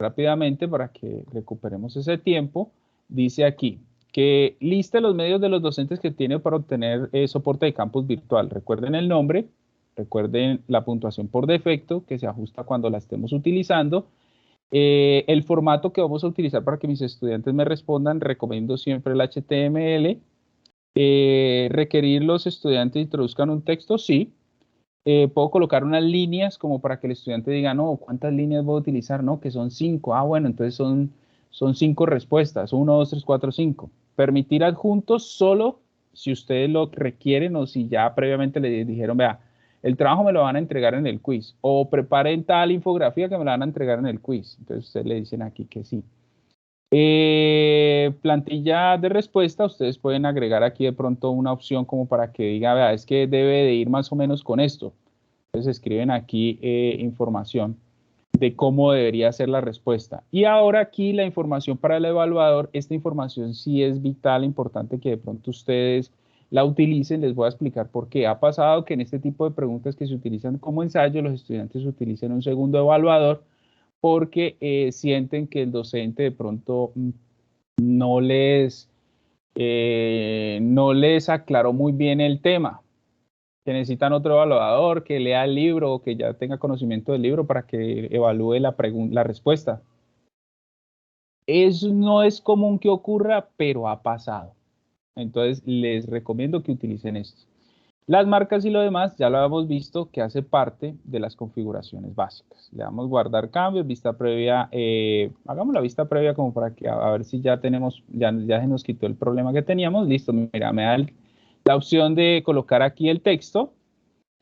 rápidamente para que recuperemos ese tiempo. Dice aquí que liste los medios de los docentes que tiene para obtener soporte de campus virtual. Recuerden el nombre, recuerden la puntuación por defecto que se ajusta cuando la estemos utilizando. El formato que vamos a utilizar para que mis estudiantes me respondan, recomiendo siempre el HTML. Requerir los estudiantes introduzcan un texto, sí. Puedo colocar unas líneas como para que el estudiante diga, no, ¿cuántas líneas voy a utilizar? No, que son 5. Ah, bueno, entonces son 5 respuestas. 1, 2, 3, 4, 5. Permitir adjuntos solo si ustedes lo requieren o si ya previamente le dijeron, vea, el trabajo me lo van a entregar en el quiz. O preparen tal infografía que me la van a entregar en el quiz. Entonces ustedes le dicen aquí que sí. Plantilla de respuesta, ustedes pueden agregar aquí de pronto una opción como para que diga, vea, es que debe de ir más o menos con esto. Entonces escriben aquí información de cómo debería ser la respuesta. Y ahora aquí la información para el evaluador, esta información sí es vital, importante que de pronto ustedes la utilicen. Les voy a explicar por qué. Ha pasado que en este tipo de preguntas que se utilizan como ensayo, los estudiantes utilizan un segundo evaluador porque sienten que el docente de pronto no no les aclaró muy bien el tema, que necesitan otro evaluador, que lea el libro o que ya tenga conocimiento del libro para que evalúe la respuesta. Eso no es común que ocurra, pero ha pasado. Entonces, les recomiendo que utilicen esto. Las marcas y lo demás ya lo hemos visto que hace parte de las configuraciones básicas. Le damos guardar cambios, vista previa, hagamos la vista previa como para que a ver si ya tenemos, ya se nos quitó el problema que teníamos. Listo, mira, me da la opción de colocar aquí el texto.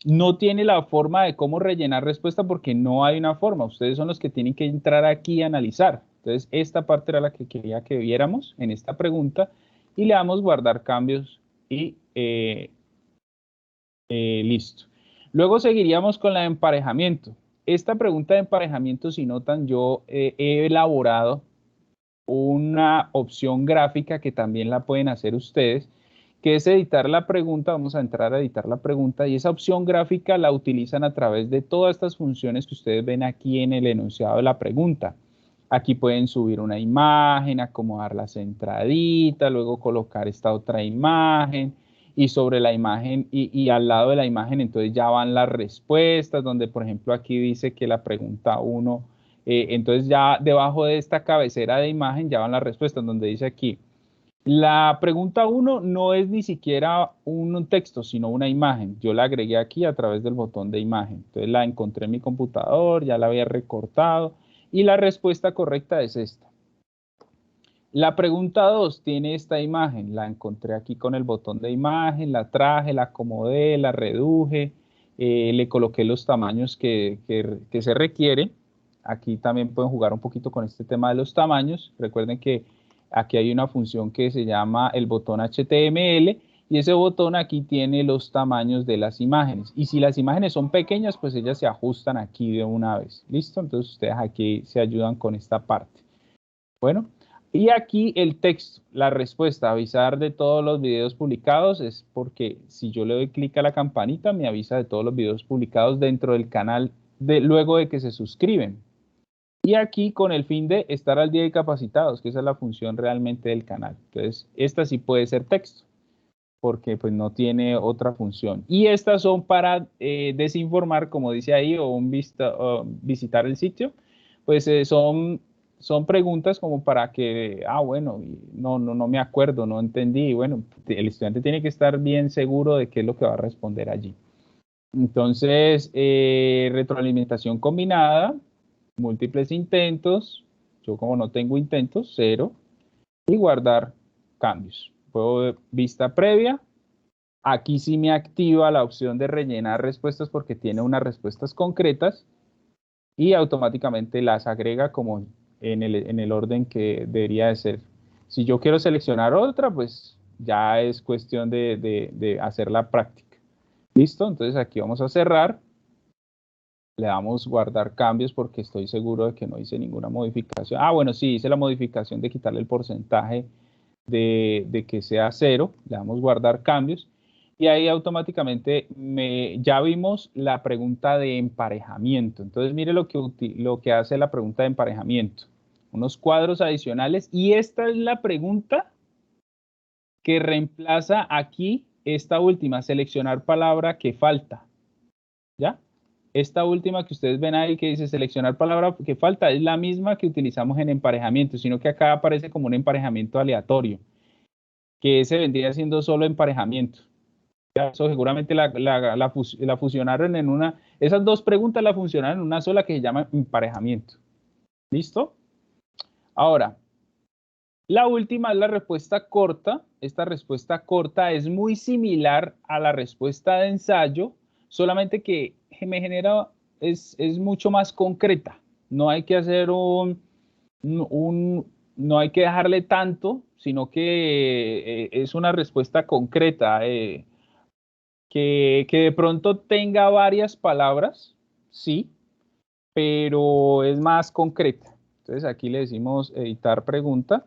No tiene la forma de cómo rellenar respuesta porque no hay una forma. Ustedes son los que tienen que entrar aquí y analizar. Entonces, esta parte era la que quería que viéramos en esta pregunta y le damos guardar cambios y listo. Luego seguiríamos con la de emparejamiento. Esta pregunta de emparejamiento, si notan, yo he elaborado una opción gráfica que también la pueden hacer ustedes, que es editar la pregunta. Vamos a entrar a editar la pregunta y esa opción gráfica la utilizan a través de todas estas funciones que ustedes ven aquí en el enunciado de la pregunta. Aquí pueden subir una imagen, acomodar las entraditas, luego colocar esta otra imagen y sobre la imagen y al lado de la imagen entonces ya van las respuestas, donde por ejemplo aquí dice que la pregunta 1, entonces ya debajo de esta cabecera de imagen ya van las respuestas, donde dice aquí, la pregunta 1 no es ni siquiera un texto, sino una imagen. Yo la agregué aquí a través del botón de imagen. Entonces la encontré en mi computador, ya la había recortado y la respuesta correcta es esta. La pregunta 2 tiene esta imagen, la encontré aquí con el botón de imagen, la traje, la acomodé, la reduje, le coloqué los tamaños que se requieren. Aquí también pueden jugar un poquito con este tema de los tamaños. Recuerden que aquí hay una función que se llama el botón HTML y ese botón aquí tiene los tamaños de las imágenes. Y si las imágenes son pequeñas, pues ellas se ajustan aquí de una vez. ¿Listo? Entonces ustedes aquí se ayudan con esta parte. Bueno. Y aquí el texto, la respuesta, avisar de todos los videos publicados, es porque si yo le doy clic a la campanita, me avisa de todos los videos publicados dentro del canal luego de que se suscriben. Y aquí con el fin de estar al día de capacitados, que esa es la función realmente del canal. Entonces, esta sí puede ser texto, porque pues no tiene otra función. Y estas son para desinformar, como dice ahí, o visitar el sitio, pues son preguntas como para que, bueno, no me acuerdo, no entendí. Bueno, el estudiante tiene que estar bien seguro de qué es lo que va a responder allí. Entonces, retroalimentación combinada. múltiples intentos, yo como no tengo intentos, 0, y guardar cambios. Puedo ver vista previa, aquí sí me activa la opción de rellenar respuestas porque tiene unas respuestas concretas y automáticamente las agrega como en el orden que debería de ser. Si yo quiero seleccionar otra, pues ya es cuestión de hacer la práctica. ¿Listo? Entonces aquí vamos a cerrar. Le damos guardar cambios porque estoy seguro de que no hice ninguna modificación. Ah, bueno, sí, hice la modificación de quitarle el porcentaje de que sea 0. Le damos guardar cambios. Y ahí automáticamente ya vimos la pregunta de emparejamiento. Entonces, mire lo que hace la pregunta de emparejamiento. Unos cuadros adicionales. Y esta es la pregunta que reemplaza aquí esta última, seleccionar palabra que falta. ¿Ya? Esta última que ustedes ven ahí que dice seleccionar palabra que falta es la misma que utilizamos en emparejamiento, sino que acá aparece como un emparejamiento aleatorio, que ese vendría siendo solo emparejamiento. Ya, eso seguramente la fusionaron en una, esas dos preguntas la funcionaron en una sola que se llama emparejamiento. ¿Listo? Ahora, la última es la respuesta corta. Esta respuesta corta es muy similar a la respuesta de ensayo, solamente que me genera, es mucho más concreta. No hay que hacer no hay que dejarle tanto, sino que es una respuesta concreta, que de pronto tenga varias palabras, sí, pero es más concreta. Entonces aquí le decimos editar pregunta.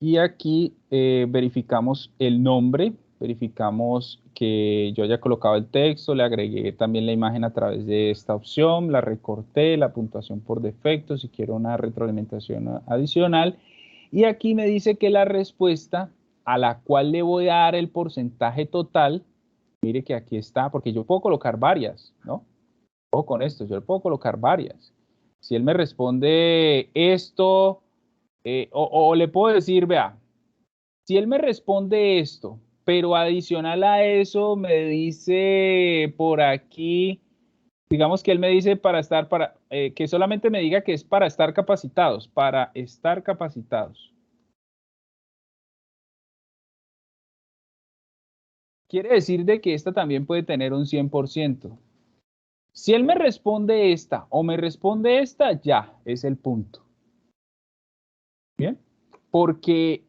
Y aquí verificamos el nombre, verificamos que yo haya colocado el texto, le agregué también la imagen a través de esta opción, la recorté, la puntuación por defecto, si quiero una retroalimentación adicional. Y aquí me dice que la respuesta a la cual le voy a dar el porcentaje total, mire que aquí está, porque yo puedo colocar varias, ¿no? Ojo con esto, yo le puedo colocar varias. Si él me responde esto, o le puedo decir, vea, si él me responde esto, pero adicional a eso me dice por aquí, digamos que él me dice que solamente me diga que es para estar capacitados, para estar capacitados. Quiere decir de que esta también puede tener un 100%. Si él me responde esta o me responde esta, ya es el punto. Bien, porque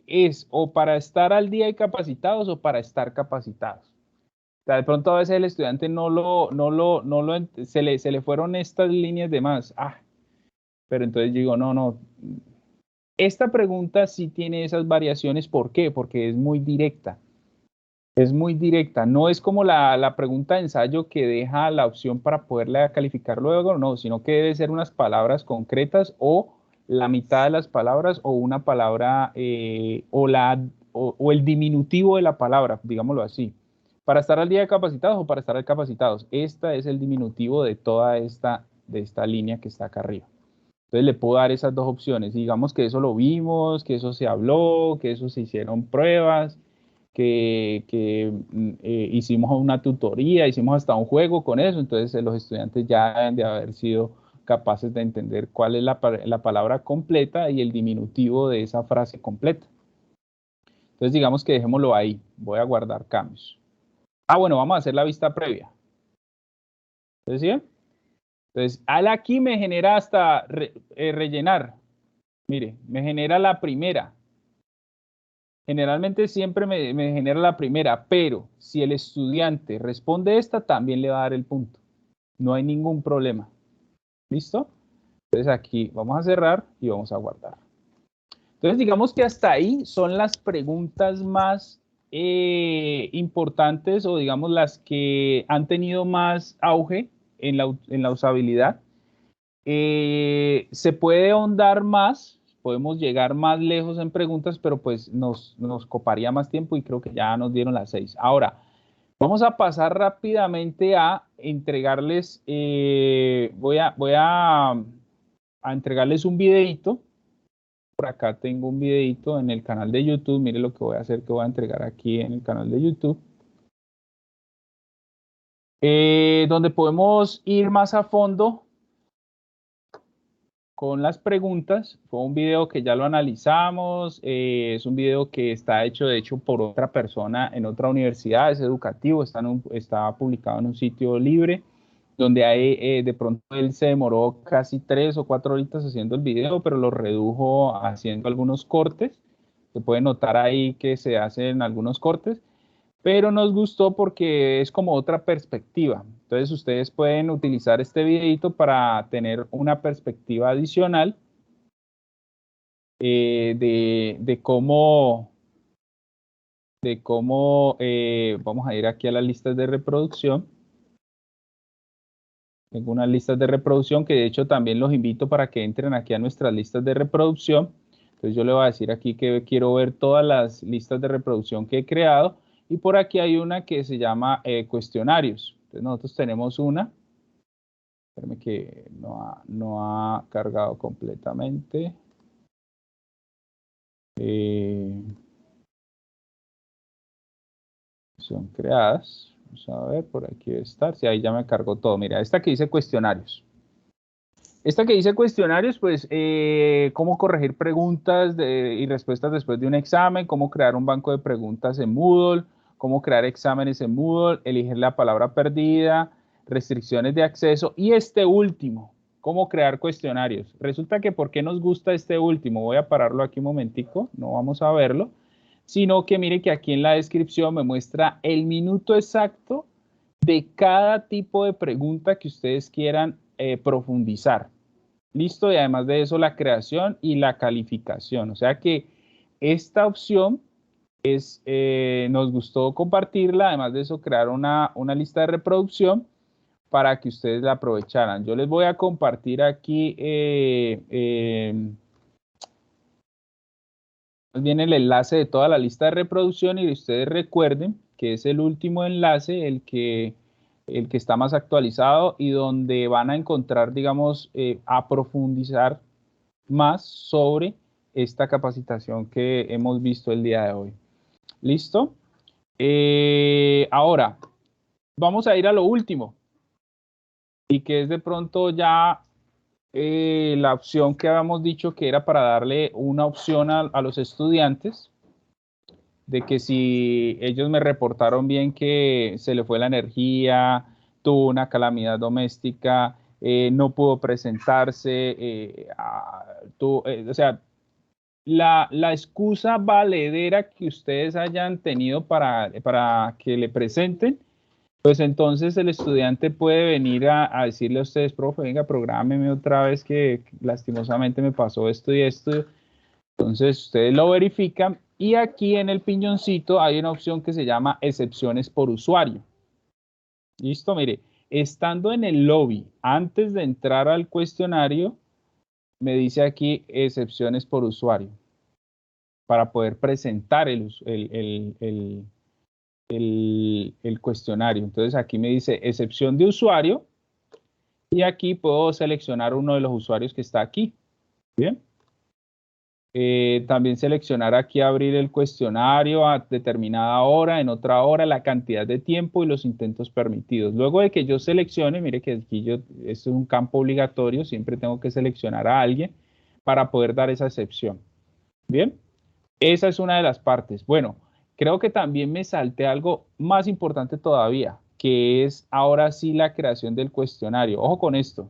es o para estar al día y capacitados o para estar capacitados. O sea, de pronto a veces el estudiante se le fueron estas líneas de más. Ah, pero entonces digo, no. Esta pregunta sí tiene esas variaciones. ¿Por qué? Porque es muy directa. Es muy directa. No es como la pregunta de ensayo que deja la opción para poderla calificar luego, no, sino que debe ser unas palabras concretas o la mitad de las palabras o una palabra o el diminutivo de la palabra, digámoslo así. Para estar al día de capacitados o para estar capacitados. Esta es el diminutivo de toda de esta línea que está acá arriba. Entonces le puedo dar esas dos opciones. Digamos que eso lo vimos, que eso se habló, que eso se hicieron pruebas, que hicimos una tutoría, hicimos hasta un juego con eso. Entonces los estudiantes ya deben de haber sido capaces de entender cuál es la palabra completa y el diminutivo de esa frase completa. Entonces digamos que dejémoslo ahí. Voy a guardar cambios. Ah, bueno, vamos a hacer la vista previa. ¿Entonces, sí? Entonces, al aquí me genera hasta rellenar. Mire, me genera la primera. Generalmente siempre me genera la primera, pero si el estudiante responde esta, también le va a dar el punto. No hay ningún problema. ¿Listo? Entonces aquí vamos a cerrar y vamos a guardar. Entonces digamos que hasta ahí son las preguntas más importantes o digamos las que han tenido más auge en la usabilidad. Se puede ahondar más, podemos llegar más lejos en preguntas, pero pues nos coparía más tiempo y creo que ya nos dieron las 6. Ahora, vamos a pasar rápidamente a entregarles, voy a entregarles un videito. Por acá tengo un videito en el canal de YouTube. Mire lo que voy a hacer, que voy a entregar aquí en el canal de YouTube. donde podemos ir más a fondo con las preguntas. Fue un video que ya lo analizamos, es un video que está hecho, de hecho, por otra persona en otra universidad, es educativo, está publicado en un sitio libre, donde hay, de pronto él se demoró casi 3 o 4 horitas haciendo el video, pero lo redujo haciendo algunos cortes. Se puede notar ahí que se hacen algunos cortes, pero nos gustó porque es como otra perspectiva. Entonces ustedes pueden utilizar este videito para tener una perspectiva adicional de cómo, vamos a ir aquí a las listas de reproducción. Tengo unas listas de reproducción que de hecho también los invito para que entren aquí a nuestras listas de reproducción. Entonces yo le voy a decir aquí que quiero ver todas las listas de reproducción que he creado. Y por aquí hay una que se llama cuestionarios. Entonces nosotros tenemos una. Espérame que no ha cargado completamente. Son creadas. Vamos a ver, por aquí debe estar. Sí, ahí ya me cargó todo. Mira, esta que dice cuestionarios. Esta que dice cuestionarios, pues, cómo corregir preguntas y respuestas después de un examen, cómo crear un banco de preguntas en Moodle, cómo crear exámenes en Moodle, elegir la palabra perdida, restricciones de acceso y este último, cómo crear cuestionarios. Resulta que, ¿por qué nos gusta este último? Voy a pararlo aquí un momentico, no vamos a verlo, sino que mire que aquí en la descripción me muestra el minuto exacto de cada tipo de pregunta que ustedes quieran profundizar. Listo, y además de eso la creación y la calificación. O sea que esta opción nos gustó compartirla, además de eso crear una lista de reproducción para que ustedes la aprovecharan. Yo les voy a compartir aquí viene el enlace de toda la lista de reproducción y ustedes recuerden que es el último enlace, el que está más actualizado y donde van a encontrar, digamos, a profundizar más sobre esta capacitación que hemos visto el día de hoy. ¿Listo? Ahora, vamos a ir a lo último y que es de pronto ya la opción que habíamos dicho que era para darle una opción a los estudiantes de que si ellos me reportaron bien que se le fue la energía, tuvo una calamidad doméstica, no pudo presentarse, o sea, la excusa valedera que ustedes hayan tenido para que le presenten, pues entonces el estudiante puede venir a decirle a ustedes, profe, venga, prográmeme otra vez que lastimosamente me pasó esto y esto. Entonces ustedes lo verifican y aquí en el piñoncito hay una opción que se llama excepciones por usuario. Listo, mire, estando en el lobby, antes de entrar al cuestionario, me dice aquí excepciones por usuario para poder presentar el cuestionario. Entonces aquí me dice excepción de usuario y aquí puedo seleccionar uno de los usuarios que está aquí. Bien. También seleccionar aquí abrir el cuestionario a determinada hora, en otra hora, la cantidad de tiempo y los intentos permitidos. Luego de que yo seleccione, mire que aquí esto es un campo obligatorio, siempre tengo que seleccionar a alguien para poder dar esa excepción. Bien, esa es una de las partes. Bueno, creo que también me salté algo más importante todavía, que es ahora sí la creación del cuestionario. Ojo con esto.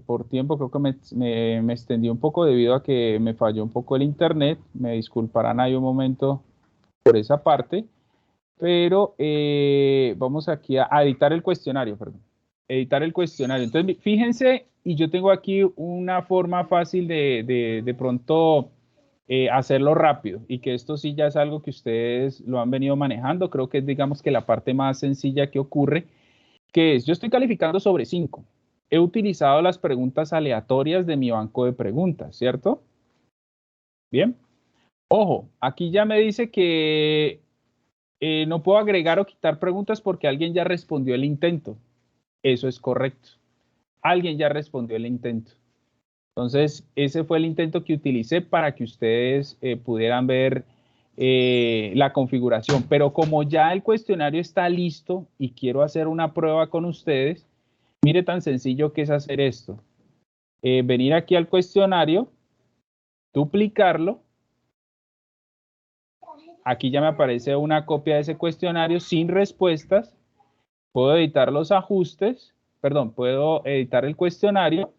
Por tiempo creo que me extendí un poco debido a que me falló un poco el internet. Me disculparán ahí un momento por esa parte. Pero vamos aquí a editar el cuestionario, perdón. Editar el cuestionario. Entonces, fíjense, y yo tengo aquí una forma fácil de pronto hacerlo rápido. Y que esto sí ya es algo que ustedes lo han venido manejando. Creo que es, digamos, que la parte más sencilla que ocurre, que es, yo estoy calificando sobre 5. He utilizado las preguntas aleatorias de mi banco de preguntas, ¿cierto? Bien. Ojo, aquí ya me dice que no puedo agregar o quitar preguntas porque alguien ya respondió el intento. Eso es correcto. Alguien ya respondió el intento. Entonces, ese fue el intento que utilicé para que ustedes pudieran ver la configuración. Pero como ya el cuestionario está listo y quiero hacer una prueba con ustedes, mire tan sencillo que es hacer esto. Venir aquí al cuestionario, duplicarlo. Aquí ya me aparece una copia de ese cuestionario sin respuestas. Puedo editar los ajustes, perdón, puedo editar el cuestionario.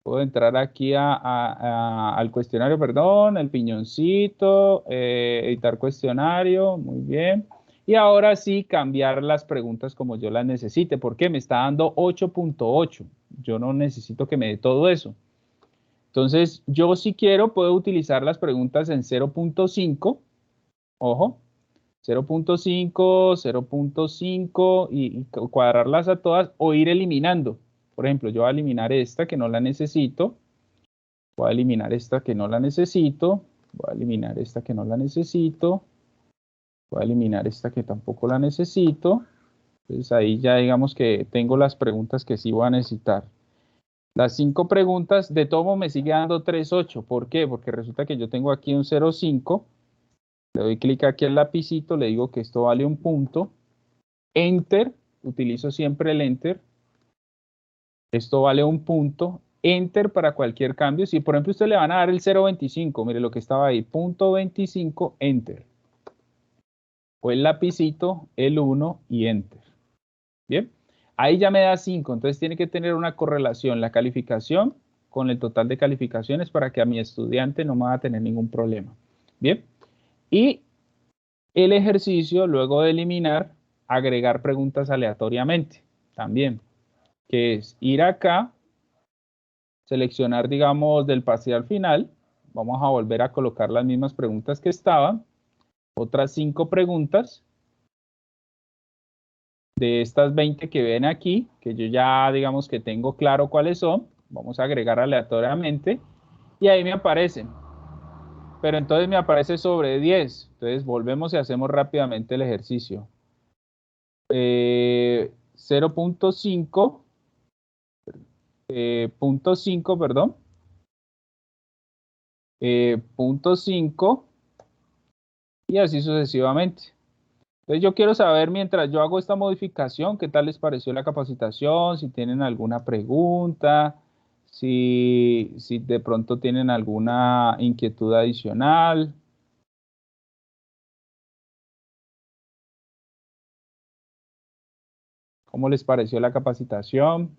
Puedo entrar aquí al cuestionario, perdón, el piñoncito, editar cuestionario, muy bien. Y ahora sí, cambiar las preguntas como yo las necesite. ¿Por qué? Me está dando 8.8. Yo no necesito que me dé todo eso. Entonces, yo si quiero puedo utilizar las preguntas en 0.5, ojo, 0.5, 0.5 y cuadrarlas a todas o ir eliminando. Por ejemplo, yo voy a eliminar esta que no la necesito, voy a eliminar esta que no la necesito, voy a eliminar esta que no la necesito, voy a eliminar esta que tampoco la necesito. Entonces ahí ya digamos que tengo las preguntas que sí voy a necesitar. Las 5 preguntas, de todo modo me sigue dando 3.8. ¿Por qué? Porque resulta que yo tengo aquí un 0.5. Le doy clic aquí al lapicito, le digo que esto vale un punto. Enter, utilizo siempre el Enter. Esto vale un punto. Enter para cualquier cambio. Si por ejemplo usted le van a dar el 0.25, mire lo que estaba ahí, punto 25, Enter. O el lapicito, el 1 y Enter. Bien. Ahí ya me da 5, entonces tiene que tener una correlación la calificación con el total de calificaciones para que a mi estudiante no me va a tener ningún problema. Bien, y el ejercicio, luego de eliminar, agregar preguntas aleatoriamente también, que es ir acá, seleccionar, digamos, del parcial final, vamos a volver a colocar las mismas preguntas que estaban, otras 5 preguntas, de estas 20 que ven aquí, que yo ya digamos que tengo claro cuáles son, vamos a agregar aleatoriamente y ahí me aparecen. Pero entonces me aparece sobre 10. Entonces volvemos y hacemos rápidamente el ejercicio. 0.5, 0.5, perdón. 0.5 y así sucesivamente. Entonces yo quiero saber mientras yo hago esta modificación, qué tal les pareció la capacitación, si tienen alguna pregunta, si de pronto tienen alguna inquietud adicional. ¿Cómo les pareció la capacitación?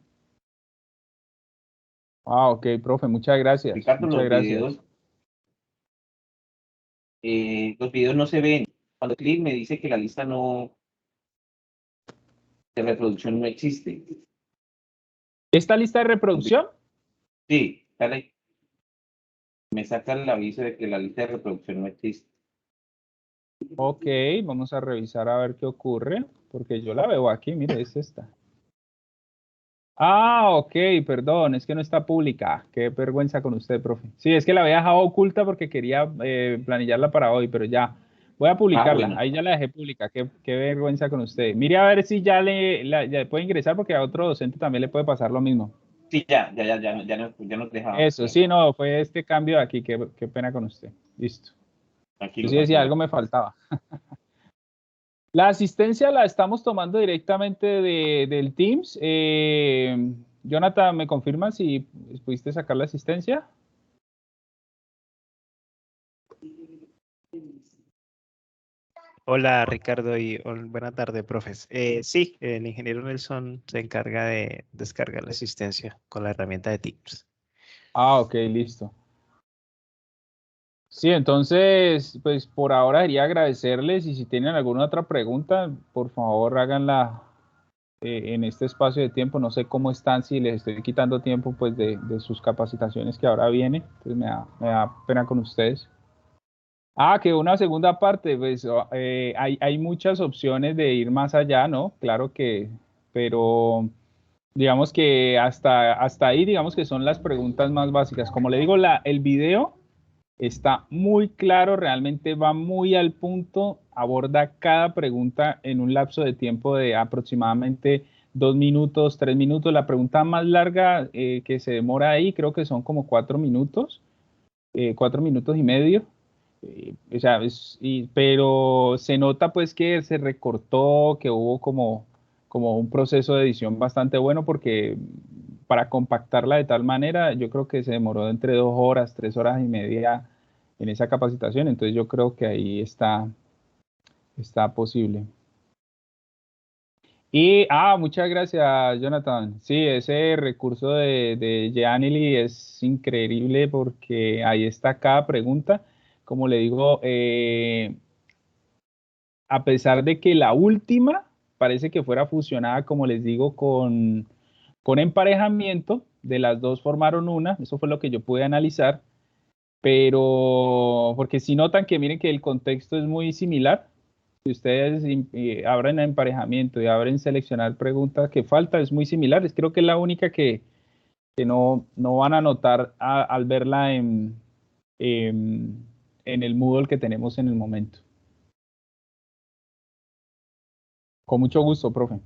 Ah, ok, profe, muchas gracias. Ricardo, Muchas gracias. Los videos no se ven. Cuando clic me dice que la lista no de reproducción no existe. ¿Esta lista de reproducción? Sí, dale. Me saca el aviso de que la lista de reproducción no existe. Ok, vamos a revisar a ver qué ocurre, porque yo la veo aquí, mire, es esta. Ah, ok, perdón, es que no está pública. Qué vergüenza con usted, profe. Sí, es que la había dejado oculta porque quería planillarla para hoy, pero ya voy a publicarla. Bueno. Ahí ya la dejé pública. Qué vergüenza con usted. Mire a ver si ya ya puede ingresar porque a otro docente también le puede pasar lo mismo. Sí, ya nos dejaba. Eso, sí, no, fue este cambio de aquí. Qué pena con usted. Listo. Yo Tranquilo, sí decía, tranquilo. algo me faltaba. La asistencia la estamos tomando directamente del Teams. Jonathan, ¿me confirma si pudiste sacar la asistencia? Hola Ricardo y buena tarde, profes. Sí, el ingeniero Nelson se encarga de descargar la asistencia con la herramienta de Teams. Ah, ok, listo. Sí, entonces, pues por ahora quería agradecerles y si tienen alguna otra pregunta, por favor háganla en este espacio de tiempo. No sé cómo están, si les estoy quitando tiempo pues de sus capacitaciones que ahora vienen. Entonces me da pena con ustedes. Ah, que una segunda parte, pues hay muchas opciones de ir más allá, ¿no? Claro que, pero digamos que hasta ahí, digamos que son las preguntas más básicas. Como le digo, el video está muy claro, realmente va muy al punto, aborda cada pregunta en un lapso de tiempo de aproximadamente 2 minutos, 3 minutos. La pregunta más larga que se demora ahí creo que son como 4 minutos, 4 minutos y medio. O sea, pero se nota pues que se recortó, que hubo como un proceso de edición bastante bueno porque para compactarla de tal manera, yo creo que se demoró entre 2 horas, 3 horas y media en esa capacitación, entonces yo creo que ahí está posible. Y, muchas gracias, Jonathan. Sí, ese recurso de Jeanily es increíble porque ahí está cada pregunta. Como le digo, a pesar de que la última parece que fuera fusionada, como les digo, con emparejamiento, de las dos formaron una, eso fue lo que yo pude analizar, pero porque si notan que miren que el contexto es muy similar, si ustedes abren emparejamiento y abren seleccionar preguntas que falta, es muy similar, creo que es la única que no van a notar al verla en el Moodle que tenemos en el momento. Con mucho gusto, profe.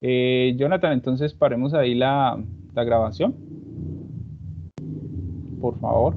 Jonathan, entonces paremos ahí la grabación, por favor.